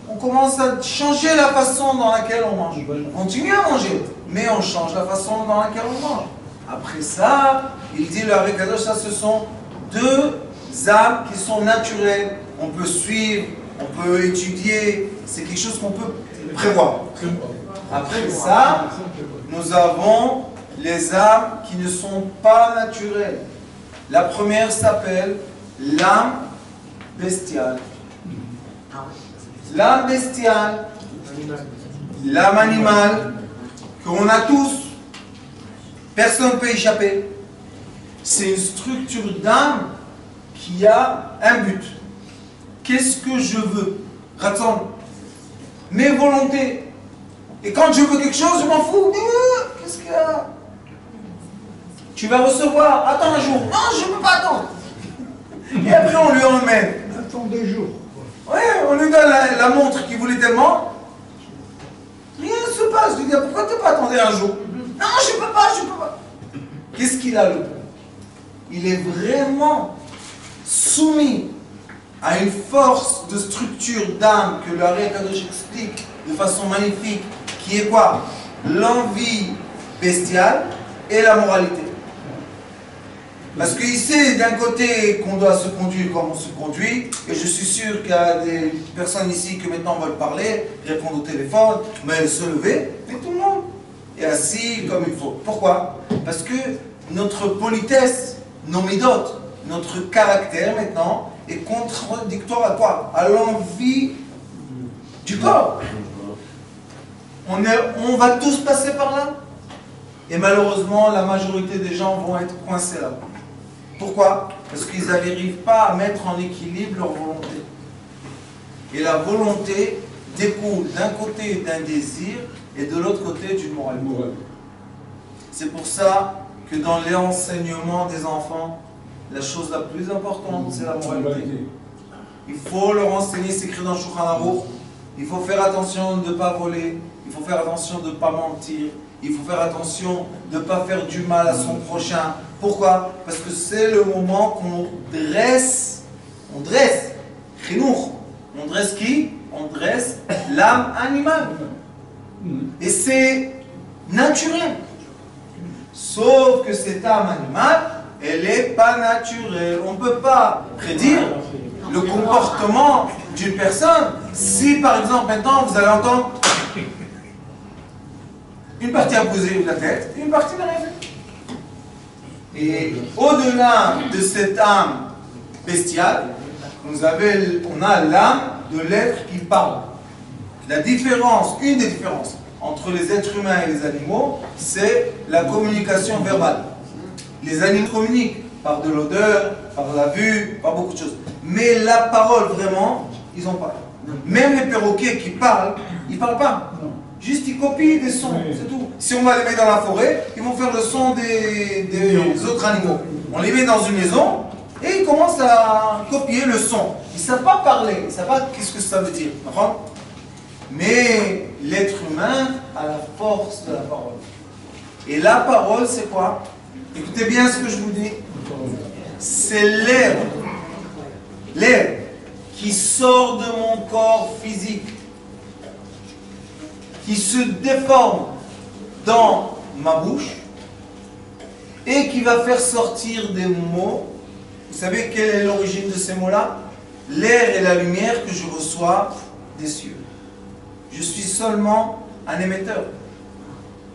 [SPEAKER 1] on commence à changer la façon dans laquelle on mange. On continue à manger, mais on change la façon dans laquelle on mange. Après ça, il dit le Ari Kadosh, ça ce sont deux âmes qui sont naturelles. On peut suivre, on peut étudier, c'est quelque chose qu'on peut prévoir. Après ça, nous avons les âmes qui ne sont pas naturelles. La première s'appelle l'âme bestiale. L'âme bestiale, l'âme animale, qu'on a tous, personne ne peut échapper. C'est une structure d'âme qui a un but. Qu'est-ce que je veux? Ratzon. Mes volontés. Et quand je veux quelque chose, je m'en fous. Qu'est-ce qu'il y a? Tu vas recevoir. Attends un jour. Non, je ne peux pas attendre. Et après, on lui emmène.
[SPEAKER 3] Attends 2 jours.
[SPEAKER 1] Ouais, on lui donne la montre qu'il voulait tellement. Rien ne se passe. Je lui dis, pourquoi tu n'as pas attendu un jour? Non, je ne peux pas, je ne peux pas. Qu'est-ce qu'il a le peuple? Il est vraiment soumis à une force de structure d'âme que le Ari Kadosh explique de façon magnifique, qui est quoi? L'envie bestiale et la moralité. Parce qu'il sait d'un côté qu'on doit se conduire comme on se conduit, et je suis sûr qu'il y a des personnes ici qui maintenant veulent parler, répondre au téléphone, mais se lever, mais tout le monde est assis comme il faut. Pourquoi? Parce que notre politesse, nos midotes, notre caractère maintenant est contradictoire à quoi? À l'envie du corps. On va tous passer par là. Et malheureusement, la majorité des gens vont être coincés là. Pourquoi? Parce qu'ils n'arrivent pas à mettre en équilibre leur volonté. Et la volonté découle d'un côté d'un désir et de l'autre côté d'une moralité. C'est pour ça que dans les enseignements des enfants, la chose la plus importante, c'est la moralité. Il faut leur enseigner, c'est écrit dans Shulchan Aruch, il faut faire attention de ne pas voler, il faut faire attention de ne pas mentir, il faut faire attention de ne pas faire du mal à son prochain. Pourquoi? Parce que c'est le moment qu'on dresse, Chinour. On dresse qui? On dresse l'âme animale. Et c'est naturel. Sauf que cette âme animale, elle n'est pas naturelle. On ne peut pas prédire le comportement d'une personne. Si par exemple maintenant vous allez entendre une partie a bougé la tête, une partie n'a rien fait. Et au-delà de cette âme bestiale, on a l'âme de l'être qui parle. La différence, une des différences entre les êtres humains et les animaux, c'est la communication verbale. Les animaux communiquent par de l'odeur, par la vue, par beaucoup de choses. Mais la parole, vraiment, ils n'ont pas. Même les perroquets qui parlent, ils ne parlent pas. Juste ils copient des sons, c'est tout. Si on va les mettre dans la forêt, ils vont faire le son des autres animaux. On les met dans une maison et ils commencent à copier le son. Ils ne savent pas parler, ils ne savent pas qu'est-ce que ça veut dire. Mais l'être humain a la force de la parole. Et la parole, c'est quoi? Écoutez bien ce que je vous dis. C'est l'air. L'air qui sort de mon corps physique, qui se déforme dans ma bouche et qui va faire sortir des mots. Vous savez quelle est l'origine de ces mots-là? L'air et la lumière que je reçois des cieux. Je suis seulement un émetteur.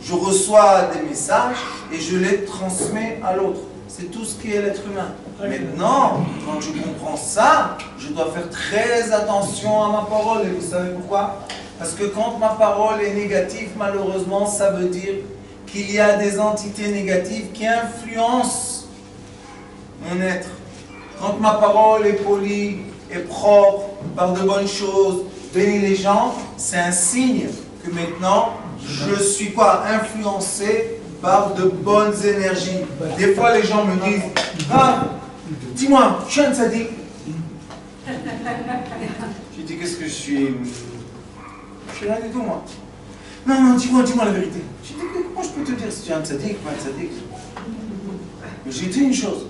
[SPEAKER 1] Je reçois des messages et je les transmets à l'autre. C'est tout ce qui est l'être humain. Maintenant, quand je comprends ça, je dois faire très attention à ma parole. Et vous savez pourquoi? Parce que quand ma parole est négative, malheureusement, ça veut dire qu'il y a des entités négatives qui influencent mon être. Quand ma parole est polie, est propre, parle de bonnes choses, bénit les gens, c'est un signe que maintenant, je suis quoi? Influencé par de bonnes énergies. Des fois, les gens me disent, ah, dis-moi, je suis un tzaddik. Je dis, qu'est-ce que je suis? Je suis rien du tout, moi. Non, dis-moi la vérité. Je dis, comment je peux te dire si tu es un tzaddik, pas un tzaddik? Mais j'ai dit une chose.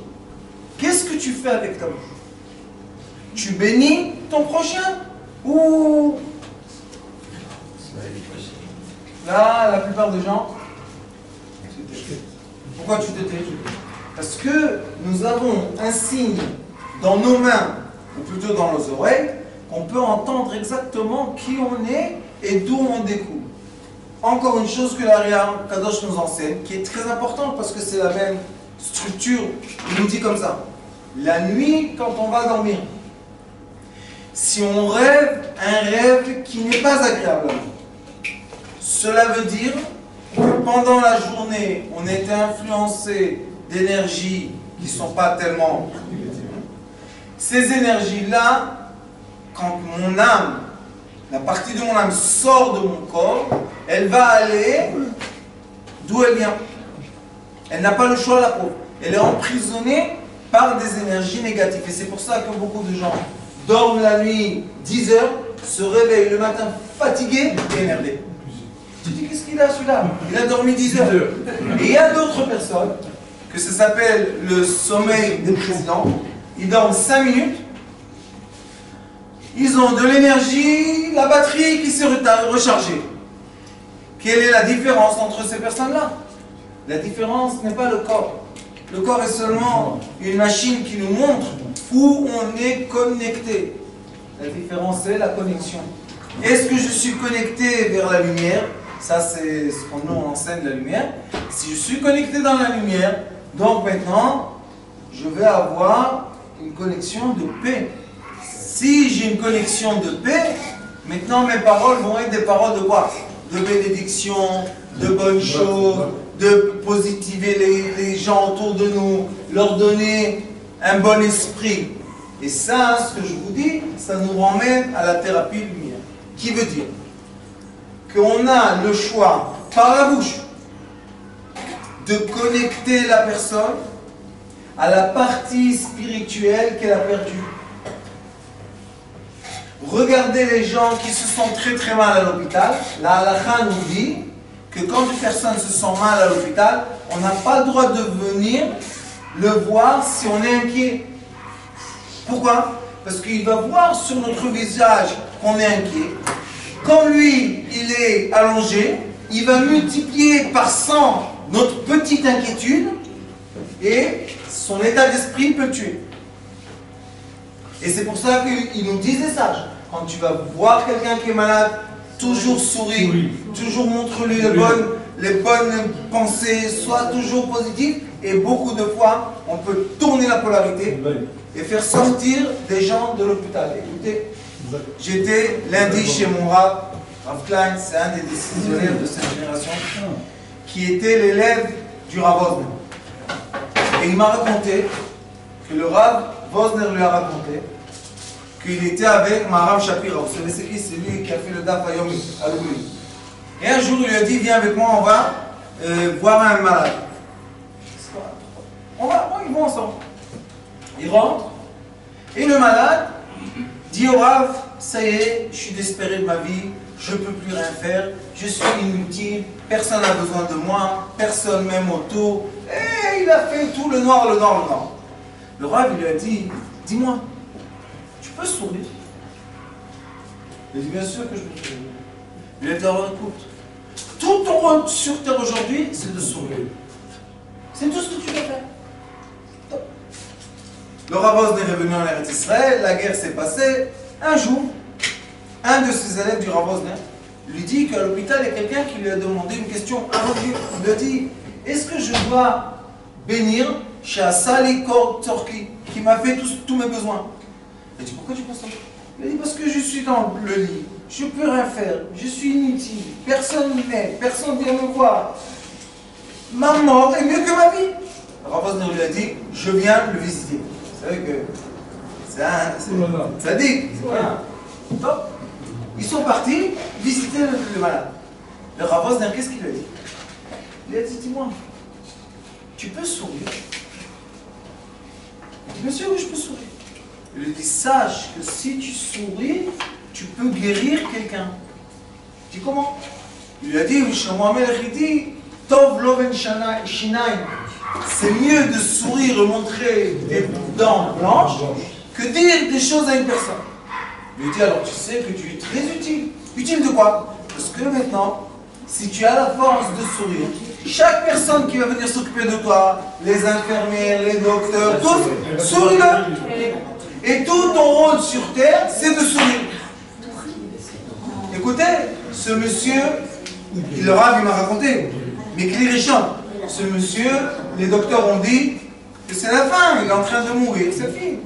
[SPEAKER 1] Qu'est-ce que tu fais avec ta bouche? Tu bénis ton prochain? Ou... Là, la plupart des gens... Pourquoi tu te tais? Parce que nous avons un signe dans nos mains, ou plutôt dans nos oreilles, qu'on peut entendre exactement qui on est et d'où on découle. Encore une chose que l'Ariam Kadosh nous enseigne, qui est très importante parce que c'est la même structure, il nous dit comme ça. La nuit, quand on va dormir, si on rêve un rêve qui n'est pas agréable, cela veut dire que pendant la journée, on était influencé d'énergies qui ne sont pas tellement... Ces énergies-là, quand mon âme, la partie de mon âme sort de mon corps, elle va aller d'où elle vient. Elle n'a pas le choix, la pauvre. Elle est emprisonnée par des énergies négatives. Et c'est pour ça que beaucoup de gens dorment la nuit 10 heures, se réveillent le matin fatigués et énervés. Tu dis, qu'est-ce qu'il a celui-là? Il a dormi 10 heures. Et il y a d'autres personnes, que ça s'appelle le sommeil des présidents, ils dorment 5 minutes, ils ont de l'énergie, la batterie qui s'est rechargée. Quelle est la différence entre ces personnes-là? La différence n'est pas le corps. Le corps est seulement une machine qui nous montre où on est connecté. La différence, c'est la connexion. Est-ce que je suis connecté vers la lumière? Ça, c'est ce qu'on nous enseigne, la lumière. Si je suis connecté dans la lumière, donc maintenant, je vais avoir une connexion de paix. Si j'ai une connexion de paix, maintenant mes paroles vont être des paroles de quoi? De bénédiction, de bonnes choses, de positiver les gens autour de nous, leur donner un bon esprit. Et ça, ce que je vous dis, ça nous ramène à la thérapie lumière. Qui veut dire qu'on a le choix, par la bouche, de connecter la personne à la partie spirituelle qu'elle a perdue. Regardez les gens qui se sentent très très mal à l'hôpital. La halakha nous dit que quand une personne se sent mal à l'hôpital, on n'a pas le droit de venir le voir si on est inquiet. Pourquoi? Parce qu'il va voir sur notre visage qu'on est inquiet. Comme lui, il est allongé, il va multiplier par 100 notre petite inquiétude et son état d'esprit peut tuer. Et c'est pour ça qu'ils nous disent les sages. Quand tu vas voir quelqu'un qui est malade, toujours souris, toujours montre-lui les bonnes pensées, sois toujours positif. Et beaucoup de fois, on peut tourner la polarité et faire sortir des gens de l'hôpital. Écoutez, j'étais lundi chez mon Rav Klein, c'est un des décisionnaires de cette génération, qui était l'élève du Rav Wosner. Et il m'a raconté que le Rav Wosner lui a raconté qu'il était avec Maharam Shapira. Vous savez c'est qui? C'est lui qui a fait le Daf Hayomi à l'Oubli. Et un jour, il lui a dit, viens avec moi, on va voir un malade. Ils vont ensemble. Ils rentrent. Et le malade dit au Rav, ça y est, je suis désespéré de ma vie, je ne peux plus rien faire, je suis inutile, personne n'a besoin de moi, personne m'aime autour. Et il a fait tout le noir, le noir, le noir. Le Rav, il lui a dit, dis-moi, tu peux sourire? Il a dit, bien sûr que je peux sourire. Il a dit, alors écoute, tout ton rôle sur terre aujourd'hui, c'est de sourire. C'est tout ce que tu dois faire. Le Rav Wosner est revenu en Eretz Israël, la guerre s'est passée. Un jour, un de ses élèves du Rav Wosner lui dit qu'à l'hôpital, il y a quelqu'un qui lui a demandé une question avant Dieu. Il lui a dit, est-ce que je dois bénir chez Asali Kor Torki, qui m'a fait tous mes besoins? Il a dit, pourquoi tu penses ça? Il a dit, parce que je suis dans le lit, je ne peux rien faire, je suis inutile, personne ne m'aide, personne ne vient me voir. Ma mort est mieux que ma vie. Le Rav Wosner lui a dit, je viens le visiter. Vous savez que c'est un sadique. Donc, ils sont partis visiter le malade. Le Rav Wosner, qu'est-ce qu'il lui a dit? Il a dit, dis-moi, tu peux sourire? Il dit, bien sûr que je peux sourire. Il lui dit, sache que si tu souris, tu peux guérir quelqu'un. Il dit, comment? Il lui a dit, il dit, Tov loven shinaim. C'est mieux de sourire et montrer des dents blanches que dire des choses à une personne. Il lui dit, alors tu sais que tu es très utile. Utile de quoi? Parce que maintenant, si tu as la force de sourire, chaque personne qui va venir s'occuper de toi, les infirmières, les docteurs, tous, souris-le. Et tout ton rôle sur terre, c'est de sourire. Écoutez, ce monsieur, le Rav, il m'a raconté, mais Klirichon, ce monsieur, les docteurs ont dit que c'est la fin, il est en train de mourir, c'est fini.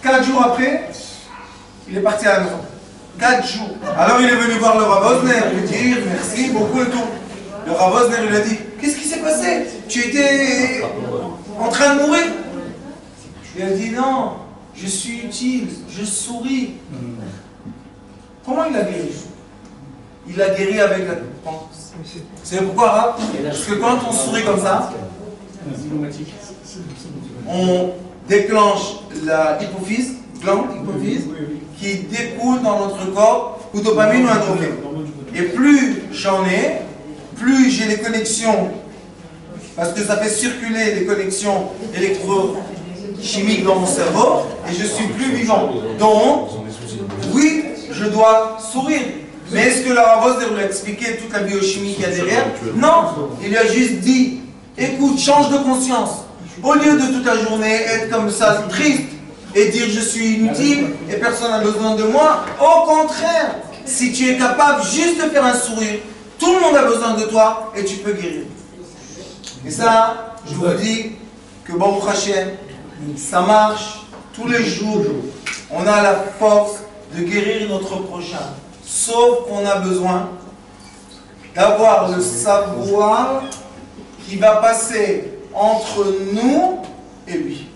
[SPEAKER 1] 4 jours après, il est parti à la maison. 4 jours. Alors il est venu voir le Rav Osner, lui dire merci beaucoup et tout. Le Rav Osner lui a dit, qu'est-ce qui s'est passé? Tu étais en train de mourir? Il a dit non, je suis utile, je souris. Comment il a guéri? Il a guéri avec la pense. C'est pourquoi, Rav? Parce que quand on sourit comme ça, on déclenche la hypophyse, glande hypophyse, qui découle dans notre corps ou dopamine ou androgène. Et plus j'en ai, plus j'ai les connexions, parce que ça fait circuler les connexions électrochimiques dans mon cerveau, et je suis plus vivant. Donc, oui, je dois sourire. Mais est-ce que le Rav Osner lui a expliqué toute la biochimie qu'il y a derrière? Non, il lui a juste dit, écoute, change de conscience. Au lieu de toute la journée être comme ça, triste, et dire je suis inutile et personne n'a besoin de moi, au contraire, si tu es capable juste de faire un sourire, tout le monde a besoin de toi et tu peux guérir. Et ça, je vous dis que Baruch Hashem, ça marche tous les jours. On a la force de guérir notre prochain. Sauf qu'on a besoin d'avoir le savoir qui va passer entre nous et lui.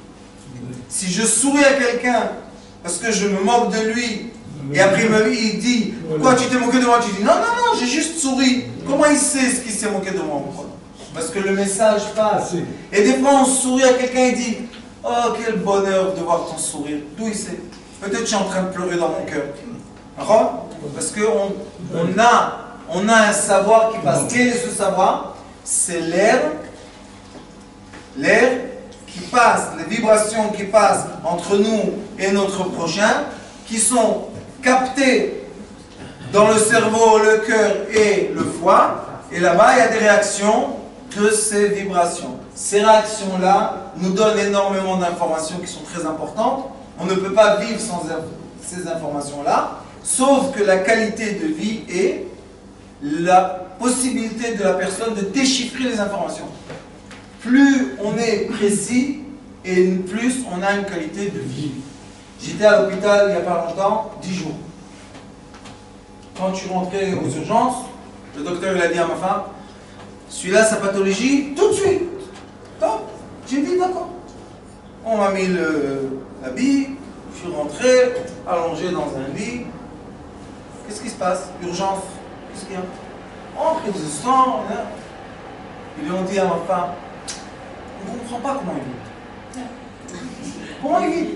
[SPEAKER 1] Si je souris à quelqu'un parce que je me moque de lui, et après il dit, quoi, tu t'es moqué de moi? Tu dis, non, non, non, j'ai juste souri. Comment il sait ce qu'il s'est moqué de moi? Parce que le message passe. Et des fois on sourit à quelqu'un et dit, oh, quel bonheur de voir ton sourire. D'où il sait? Peut-être que je suis en train de pleurer dans mon cœur. Parce qu'on a un savoir qui passe. Quel est ce savoir? C'est l'air qui passe, les vibrations qui passent entre nous et notre prochain, qui sont captées dans le cerveau, le cœur et le foie. Et là-bas, il y a des réactions de ces vibrations. Ces réactions-là nous donnent énormément d'informations qui sont très importantes. On ne peut pas vivre sans ces informations-là. Sauf que la qualité de vie est la possibilité de la personne de déchiffrer les informations. Plus on est précis et plus on a une qualité de vie. J'étais à l'hôpital il n'y a pas longtemps, 10 jours. Quand je suis rentré aux urgences, le docteur il a dit à ma femme, celui-là sa pathologie, tout de suite. Top. J'ai dit d'accord. On m'a mis l'habit, je suis rentré, allongé dans un lit. Qu'est-ce qui se passe? Urgence. Qu'est-ce qu'il y a? Oh, prise de sang. Ils lui ont dit à ma femme, on ne comprend pas comment il vit. Comment il vit?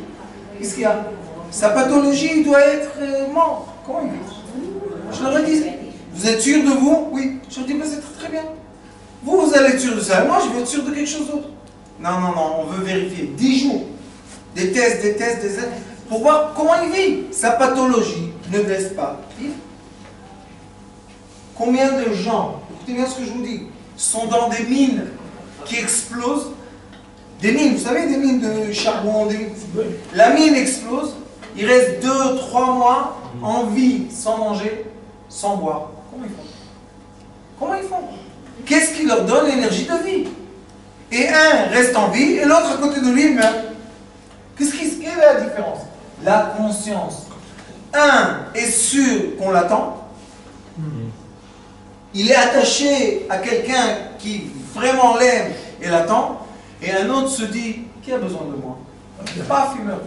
[SPEAKER 1] Qu'est-ce qu'il y a? Sa pathologie doit être mort. Comment il vit? Je leur ai dit, vous êtes sûr de vous? Oui. Je leur ai dit, mais c'est très, très bien. Vous allez être sûr de ça. Moi, je vais être sûr de quelque chose d'autre. Non, non, non, on veut vérifier. 10 jours. Des tests, des tests, des tests. Pour voir comment il vit. Sa pathologie ne laisse pas vivre. Combien de gens, écoutez bien ce que je vous dis, sont dans des mines qui explosent. Des mines, vous savez, des mines de charbon. La mine explose. Il reste 2-3 mois en vie, sans manger, sans boire. Comment ils font? Comment ils font? Qu'est-ce qui leur donne l'énergie de vie? Et un reste en vie et l'autre à côté de lui meurt. Quelle est la différence? La conscience. Un est sûr qu'on l'attend. Il est attaché à quelqu'un qui vraiment l'aime et l'attend. Et un autre se dit, qui a besoin de moi? Pas fumeur.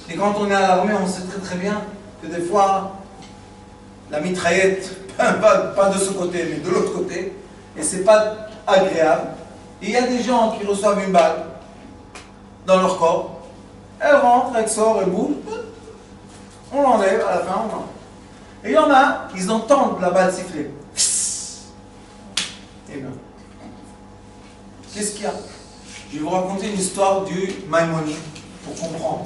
[SPEAKER 1] Et quand on est à l'armée, on sait très très bien que des fois, la mitraillette, pas de ce côté, mais de l'autre côté, et c'est pas agréable. Et il y a des gens qui reçoivent une balle dans leur corps, elle rentre, elle sort, elle bouge, on l'enlève, à la fin, on l'enlève. Et il y en a, ils entendent la balle siffler. Et bien, qu'est-ce qu'il y a? Je vais vous raconter une histoire du Maïmonide pour comprendre.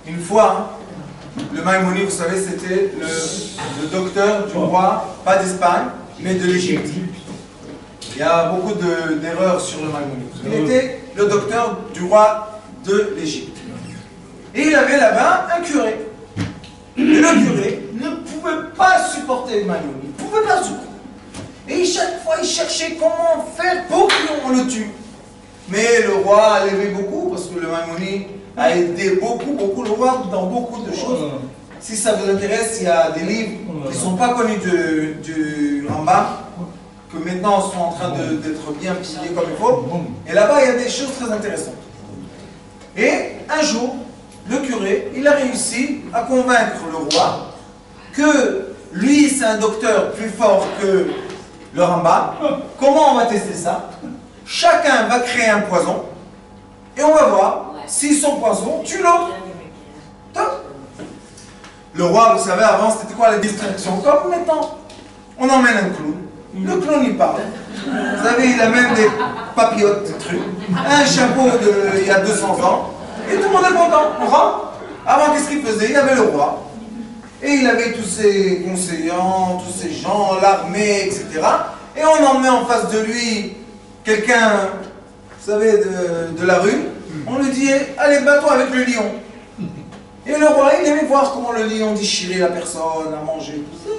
[SPEAKER 1] Une fois, le Maïmonide, vous savez, c'était le docteur du roi, pas d'Espagne, mais de l'Égypte. Il y a beaucoup d'erreurs sur le Maïmonide. Il était le docteur du roi de l'Égypte. Et il avait là-bas un curé. Et le curé ne pouvait pas supporter le Maïmonide. Il ne pouvait pas supporter. Et chaque fois, il cherchait comment faire pour qu'on le tue. Mais le roi l'aimait beaucoup, parce que le Maïmonide a aidé beaucoup le roi dans beaucoup de choses. Si ça vous intéresse, il y a des livres qui ne sont pas connus du Rambam, que maintenant sont en train d'être bien publiés comme il faut. Et là-bas, il y a des choses très intéressantes. Et un jour, le curé, il a réussi à convaincre le roi que lui, c'est un docteur plus fort que le Rambam. Comment on va tester ça? Chacun va créer un poison et on va voir si son poison tue l'autre. Le roi, vous savez, avant, c'était quoi la distraction? Comme maintenant, on emmène un clown. Le clown, il parle. Vous savez, il a même des papillotes, des trucs. Un chapeau il y a 200 ans. Et tout le monde est content. On rentre. Avant, qu'est-ce qu'il faisait? Il y avait le roi. Et il avait tous ses conseillants, tous ces gens, l'armée, etc. Et on emmenait en face de lui quelqu'un, vous savez, de la rue. On lui dit, allez, bats-toi avec le lion. Et le roi, il aimait voir comment le lion déchirait la personne, à manger, tout ça.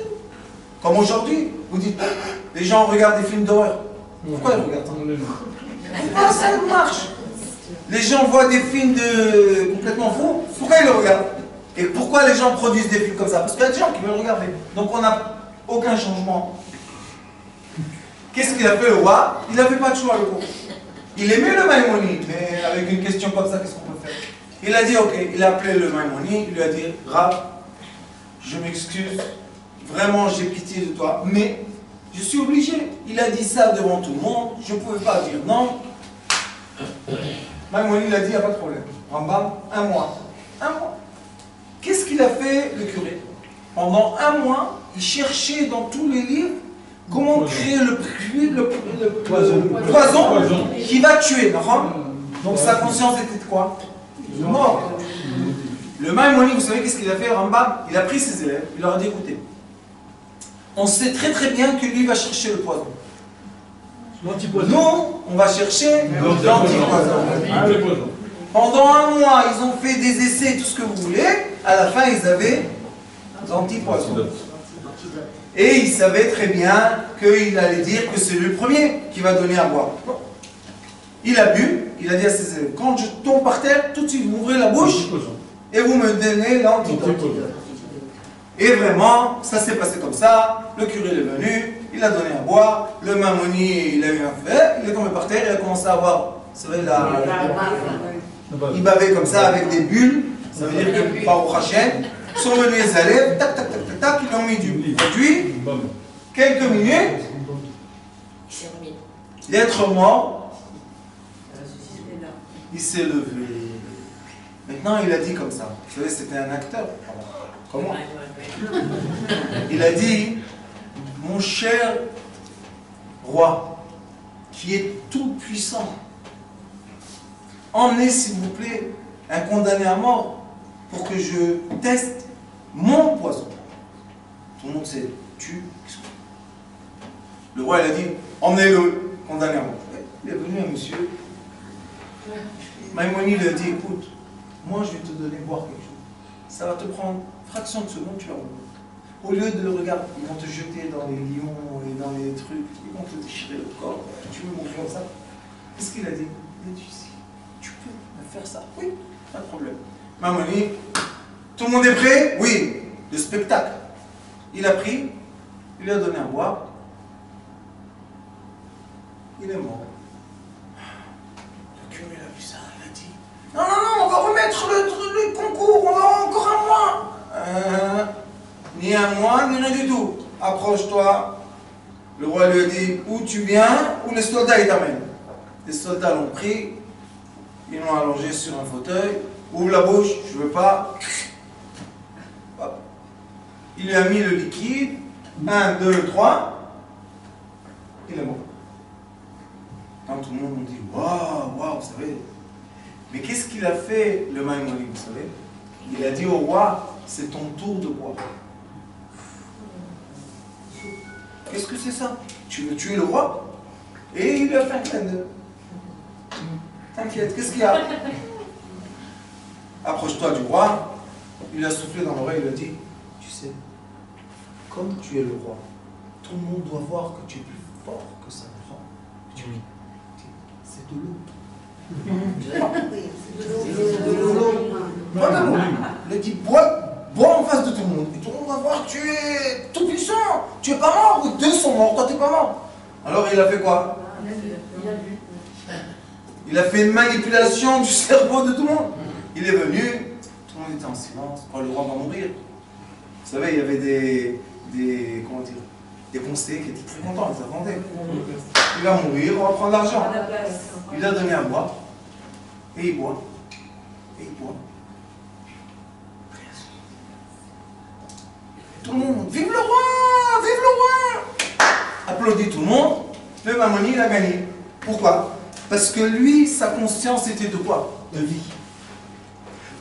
[SPEAKER 1] Comme aujourd'hui, vous dites, les gens regardent des films d'horreur. Pourquoi ils regardent ça? Ça marche. Les gens voient des films complètement fous. Pourquoi ils le regardent? Et pourquoi les gens produisent des films comme ça? Parce qu'il y a des gens qui veulent regarder. Donc on n'a aucun changement. Qu'est-ce qu'il a fait le roi? Il n'avait pas de choix, le roi. Il aimait le Maïmonide, mais avec une question comme ça, qu'est-ce qu'on peut faire? Il a dit, ok, il a appelé le Maïmonide, il lui a dit, Rav, je m'excuse, vraiment j'ai pitié de toi, mais je suis obligé. Il a dit ça devant tout le monde, je ne pouvais pas dire non. Maïmonide a dit, il n'y a pas de problème. Rambam, 1 mois. 1 mois. Qu'est-ce qu'il a fait, le curé? Pendant 1 mois, il cherchait dans tous les livres comment créer le poison qui va tuer. Donc sa conscience était de quoi? Mort. Le Maïmonide, vous savez qu'est-ce qu'il a fait, Rambam? Il a pris ses élèves, il leur a dit, écoutez, on sait très bien que lui va chercher le poison. Nous, on va chercher l'antipoison. Pendant 1 mois, ils ont fait des essais, tout ce que vous voulez. À la fin, ils avaient l'antipoison. Et ils savaient très bien qu'il allait dire que c'est lui le premier qui va donner à boire. Il a bu, il a dit à ses élèves, quand je tombe par terre, tout de suite vous ouvrez la bouche et vous me donnez l'antidote. Et vraiment, ça s'est passé comme ça. Le curé est venu, il a donné à boire. Le Maïmonide, il a eu un fait, il est tombé par terre, il a commencé à avoir, vous savez, il bavait comme ça avec des bulles. Ça veut dire que par au Hachem, sont venus les élèves, tac, tac, tac, tac, tac, ils ont mis du produit. Quelques minutes, l'être mort, il s'est levé. Maintenant, il a dit comme ça. Vous savez, c'était un acteur. Comment? Il a dit, mon cher roi, qui est tout puissant, emmenez s'il vous plaît un condamné à mort pour que je teste mon poison. Tout le monde s'est tué. Le roi, il a dit, emmenez-le condamné à mort. Il est venu un monsieur. Maïmonide lui a dit, écoute, moi je vais te donner boire quelque chose. Ça va te prendre fraction de seconde, tu vas mourir. Au lieu de le regarder, ils vont te jeter dans les lions et dans les trucs, ils vont te déchirer le corps, tu veux mourir comme ça. Qu'est-ce qu'il a dit? Il a dit, si, tu peux me faire ça. Oui, pas de problème. Maïmonide, tout le monde est prêt? Oui, le spectacle. Il a pris, il lui a donné à boire. Il est mort. Le curé a vu ça, il a dit, non, on va remettre le concours, on va encore 1 mois. Ni 1 mois, ni rien du tout. Approche-toi. Le roi lui a dit, où tu viens, où les soldats ils t'amènent. Les soldats l'ont pris, ils l'ont allongé sur un fauteuil. Ouvre la bouche, je veux pas. Hop. Il lui a mis le liquide. 1, 2, 3. Il est mort. Quand tout le monde dit, waouh, vous savez. Mais qu'est-ce qu'il a fait, le Maïmonide, vous savez? Il a dit au roi, c'est ton tour de boire. qu'est-ce que c'est ça? Tu veux tuer le roi? Et il lui a fait un clin d'œil. T'inquiète, qu'est-ce qu'il y a? Approche-toi du roi. Il lui a soufflé dans l'oreille, il lui a dit, tu sais, comme tu es le roi, tout le monde doit voir que tu es plus fort que ça. Il dit oui. C'est de l'eau. C'est de l'eau. Bois de l'eau. Il a dit, bois en face de tout le monde. Et tout le monde va voir que tu es tout puissant. Tu es pas mort. Ou deux sont morts, toi tu n'es pas mort. Alors il a fait quoi? Il a fait une manipulation du cerveau de tout le monde. Il est venu, tout le monde était en silence. Oh, le roi va mourir. Vous savez, il y avait comment dire, des conseillers qui étaient très contents, ils attendaient. Il va mourir, on va prendre l'argent. Il a donné à boire. Et il boit. Et il boit. Tout le monde, vive le roi! Vive le roi! Applaudit tout le monde. Le Mamoni, il a gagné. Pourquoi? Parce que lui, sa conscience était de quoi? De vie.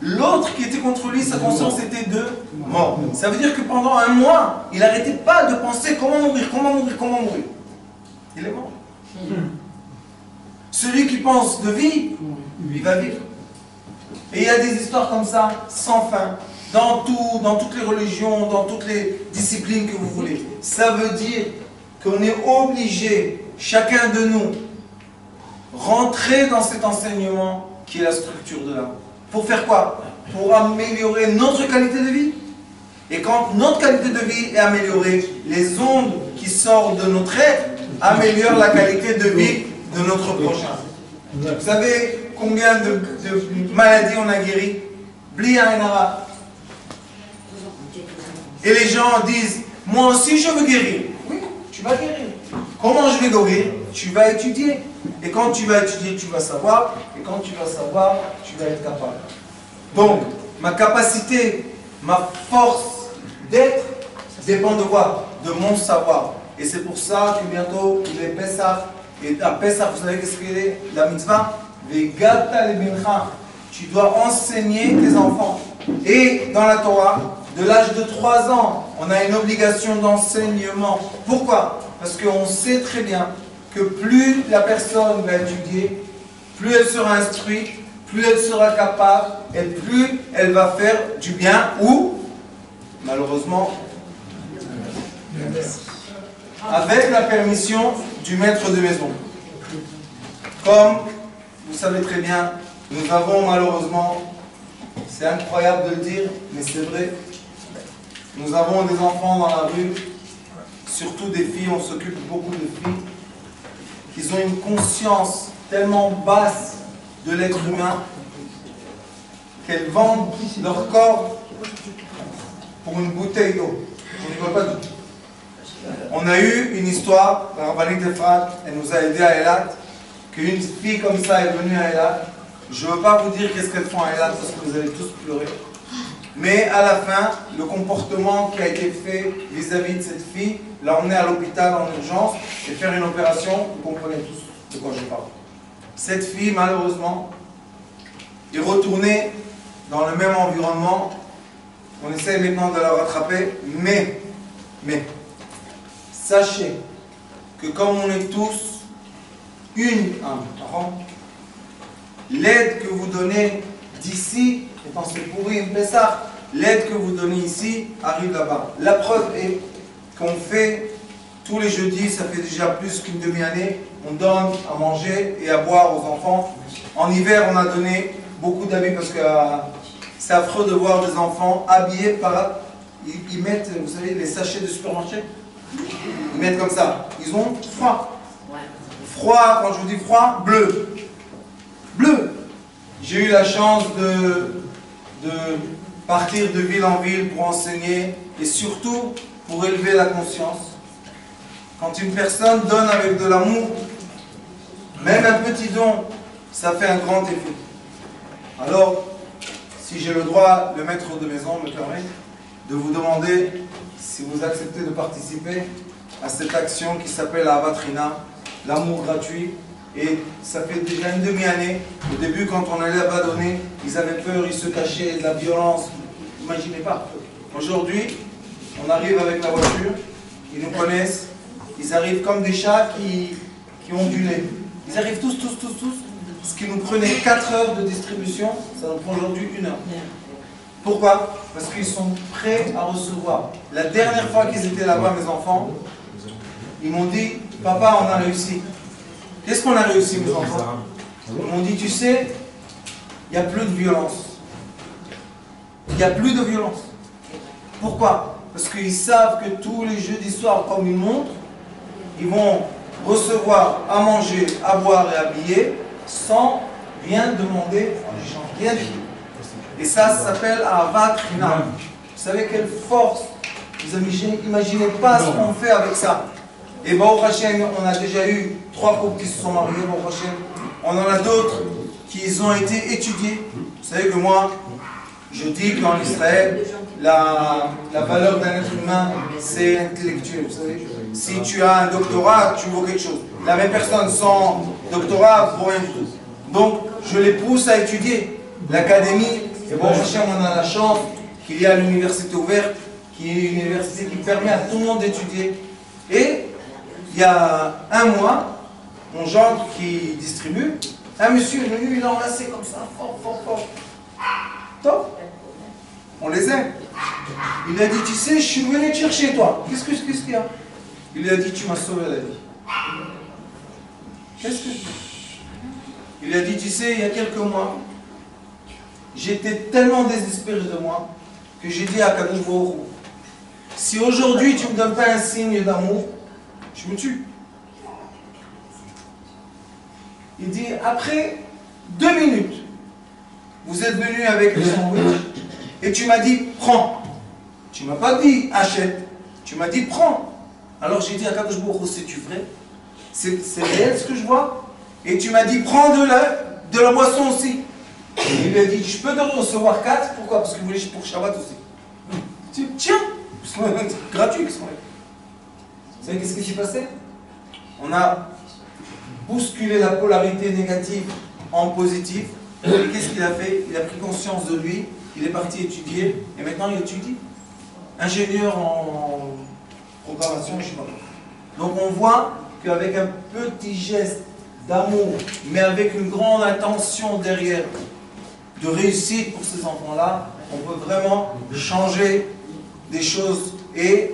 [SPEAKER 1] L'autre qui était contre lui, sa conscience était de mort. Ça veut dire que pendant un mois, il n'arrêtait pas de penser comment mourir, comment mourir, comment mourir. Il est mort. Celui qui pense de vie, il va vivre. Et il y a des histoires comme ça, sans fin, dans toutes les religions, dans toutes les disciplines que vous voulez. Ça veut dire qu'on est obligé, chacun de nous, rentrer dans cet enseignement qui est la structure de l'âme. Pour faire quoi? Pour améliorer notre qualité de vie. Et quand notre qualité de vie est améliorée, les ondes qui sortent de notre être améliorent la qualité de vie de notre prochain. Vous savez combien de maladies on a guéri? Blia et Nara. Et les gens disent, moi aussi je veux guérir. Oui, tu vas guérir. Comment je vais guérir? Tu vas étudier. Et quand tu vas étudier, tu vas savoir. Et quand tu vas savoir, tu vas être capable. Donc, ma capacité, ma force d'être dépend de quoi? De mon savoir. Et c'est pour ça que bientôt, il est Pessah. Et à Pessah, vous savez qu'est-ce que c'est la mitzvah? Vegata lebencha. Tu dois enseigner tes enfants. Et dans la Torah, de l'âge de 3 ans, on a une obligation d'enseignement. Pourquoi? Parce qu'on sait très bien que plus la personne va étudier, plus elle sera instruite, plus elle sera capable, et plus elle va faire du bien ou, malheureusement, avec la permission du maître de maison. Comme vous savez très bien, nous avons malheureusement, c'est incroyable de le dire, mais c'est vrai, nous avons des enfants dans la rue, surtout des filles, on s'occupe beaucoup de filles, qui ont une conscience tellement basse de l'être humain qu'elles vendent leur corps pour une bouteille d'eau. On ne rigole pas du tout. On a eu une histoire, la rabbinite Efrat, elle nous a aidé à Eilat, qu'une fille comme ça est venue à Eilat. Je ne veux pas vous dire qu'est-ce qu'elles font à Eilat parce que vous allez tous pleurer. Mais à la fin, le comportement qui a été fait vis-à-vis de cette fille l'a emmenée à l'hôpital en urgence et faire une opération. Vous comprenez tous de quoi je parle. Cette fille, malheureusement, est retournée dans le même environnement. On essaie maintenant de la rattraper, mais, sachez que comme on est tous une âme, l'aide que vous donnez d'ici, et dans ce pourri, l'aide que vous donnez ici arrive là-bas. La preuve est qu'on fait tous les jeudis, ça fait déjà plus qu'une demi-année, on donne à manger et à boire aux enfants. En hiver, on a donné beaucoup d'habits parce que c'est affreux de voir des enfants habillés par... Ils mettent, vous savez, les sachets de supermarché. Ils mettent comme ça. Ils ont froid. Froid, quand je vous dis froid, bleu. Bleu. J'ai eu la chance de partir de ville en ville pour enseigner et surtout pour élever la conscience. Quand une personne donne avec de l'amour, même un petit don, ça fait un grand effet. Alors, si j'ai le droit, le maître de maison me permet de vous demander si vous acceptez de participer à cette action qui s'appelle Avatrina, l'amour gratuit. Et ça fait déjà une demi-année. Au début, quand on allait là-bas donner, ils avaient peur, ils se cachaient, de la violence. Imaginez pas. Aujourd'hui, on arrive avec la voiture, ils nous connaissent, ils arrivent comme des chats qui ont du lait. Ils arrivent tous. Ce qui nous prenait 4 heures de distribution, ça nous prend aujourd'hui 1 heure. Pourquoi? Parce qu'ils sont prêts à recevoir. La dernière fois qu'ils étaient là-bas, mes enfants, ils m'ont dit, papa, on a réussi. Qu'est-ce qu'on a réussi, mes enfants? Ils m'ont dit, tu sais, il n'y a plus de violence. Il n'y a plus de violence. Pourquoi? Parce qu'ils savent que tous les jeudis soirs, comme ils montrent, ils vont recevoir à manger, à boire et à habiller sans rien demander en échange. Rien du tout. Et ça s'appelle Ahavat Chinam. Vous savez quelle force? Vous imaginez pas ce qu'on fait avec ça. Et Baruch Hashem, on a déjà eu 3 couples qui se sont mariés, Baruch Hashem. On en a d'autres qui ont été étudiés. Vous savez que moi, je dis qu'en Israël, la valeur d'un être humain, c'est intellectuel. Vous savez, si tu as un doctorat, tu vaux quelque chose. La même personne sans doctorat vaut rien du tout. Donc, je les pousse à étudier. L'académie, et bon, on a la chance qu'il y a l'université ouverte, qui est une université qui permet à tout le monde d'étudier. Et il y a 1 mois, mon gendre qui distribue, un monsieur est venu, il a enlacé comme ça, fort. Top. On les aime. Il a dit, tu sais, je suis venu te chercher toi. Qu'est-ce qu'il y a? Il lui a dit, tu m'as sauvé la vie. Qu'est-ce que il a dit, tu sais, il y a quelques mois, j'étais tellement désespéré de moi que j'ai dit à Kadosh Baruch Hu, si aujourd'hui tu ne me donnes pas un signe d'amour, je me tue. Il dit, après 2 minutes, vous êtes venu avec le sandwich et tu m'as dit, prends. Tu ne m'as pas dit, achète. Tu m'as dit, prends. Alors j'ai dit à Kadosh Baruch Hu, c'est-tu vrai? C'est réel ce que je vois? Et tu m'as dit, prends de la boisson aussi. Et il lui a dit, je peux te recevoir 4. Pourquoi? Parce que vous voulez pour Shabbat aussi. Tu dis, tiens, c'est gratuit. Vous savez qu'est-ce qui s'est passé? On a bousculé la polarité négative en positif. Et qu'est-ce qu'il a fait? Il a pris conscience de lui, il est parti étudier, et maintenant il étudie. Ingénieur en programmation, je ne sais pas. Donc on voit qu'avec un petit geste d'amour, mais avec une grande intention derrière, de réussite pour ces enfants-là, on peut vraiment changer des choses et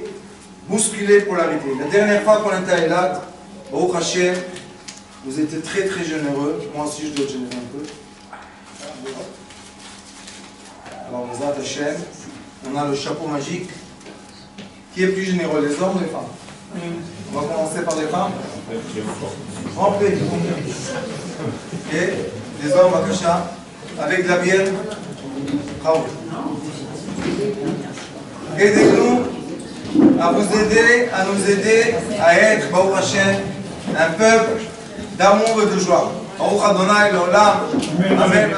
[SPEAKER 1] bousculer la polarité. La dernière fois qu'on était à Eilat, Baruch Hashem, vous étiez très généreux. Moi aussi, je dois être généreux un peu. Alors, Bezrat Hashem, on a le chapeau magique. Qui est plus généreux, les hommes ou les femmes? On va commencer par les femmes. Remplis. Et les hommes, Bakasha, avec de la bière. Bravo. Aidez-nous à vous aider, à nous aider à être, Baruch Hashem, un peuple d'amour et de joie. Baruch Adonai l'Olam. Amen.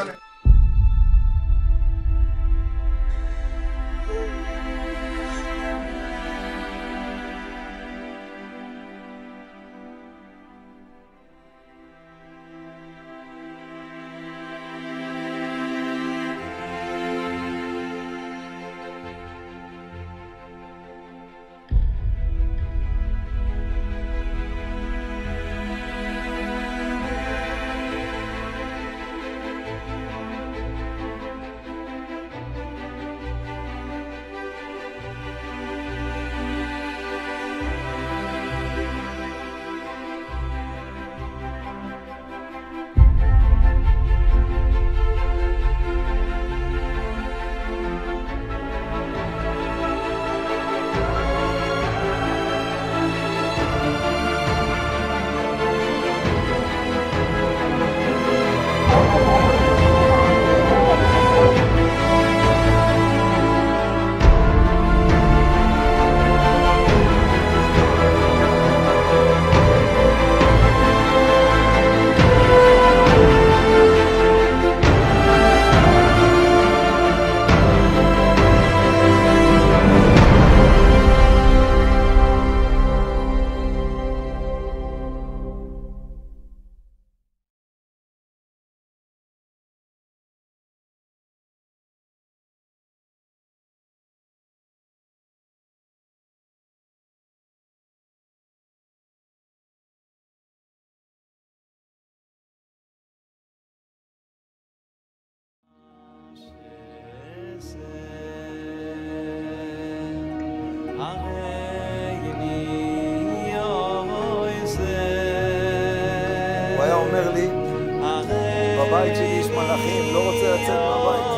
[SPEAKER 3] אומר לי, בבית שלי יש מלאכים, לא רוצה לצאת מהבית.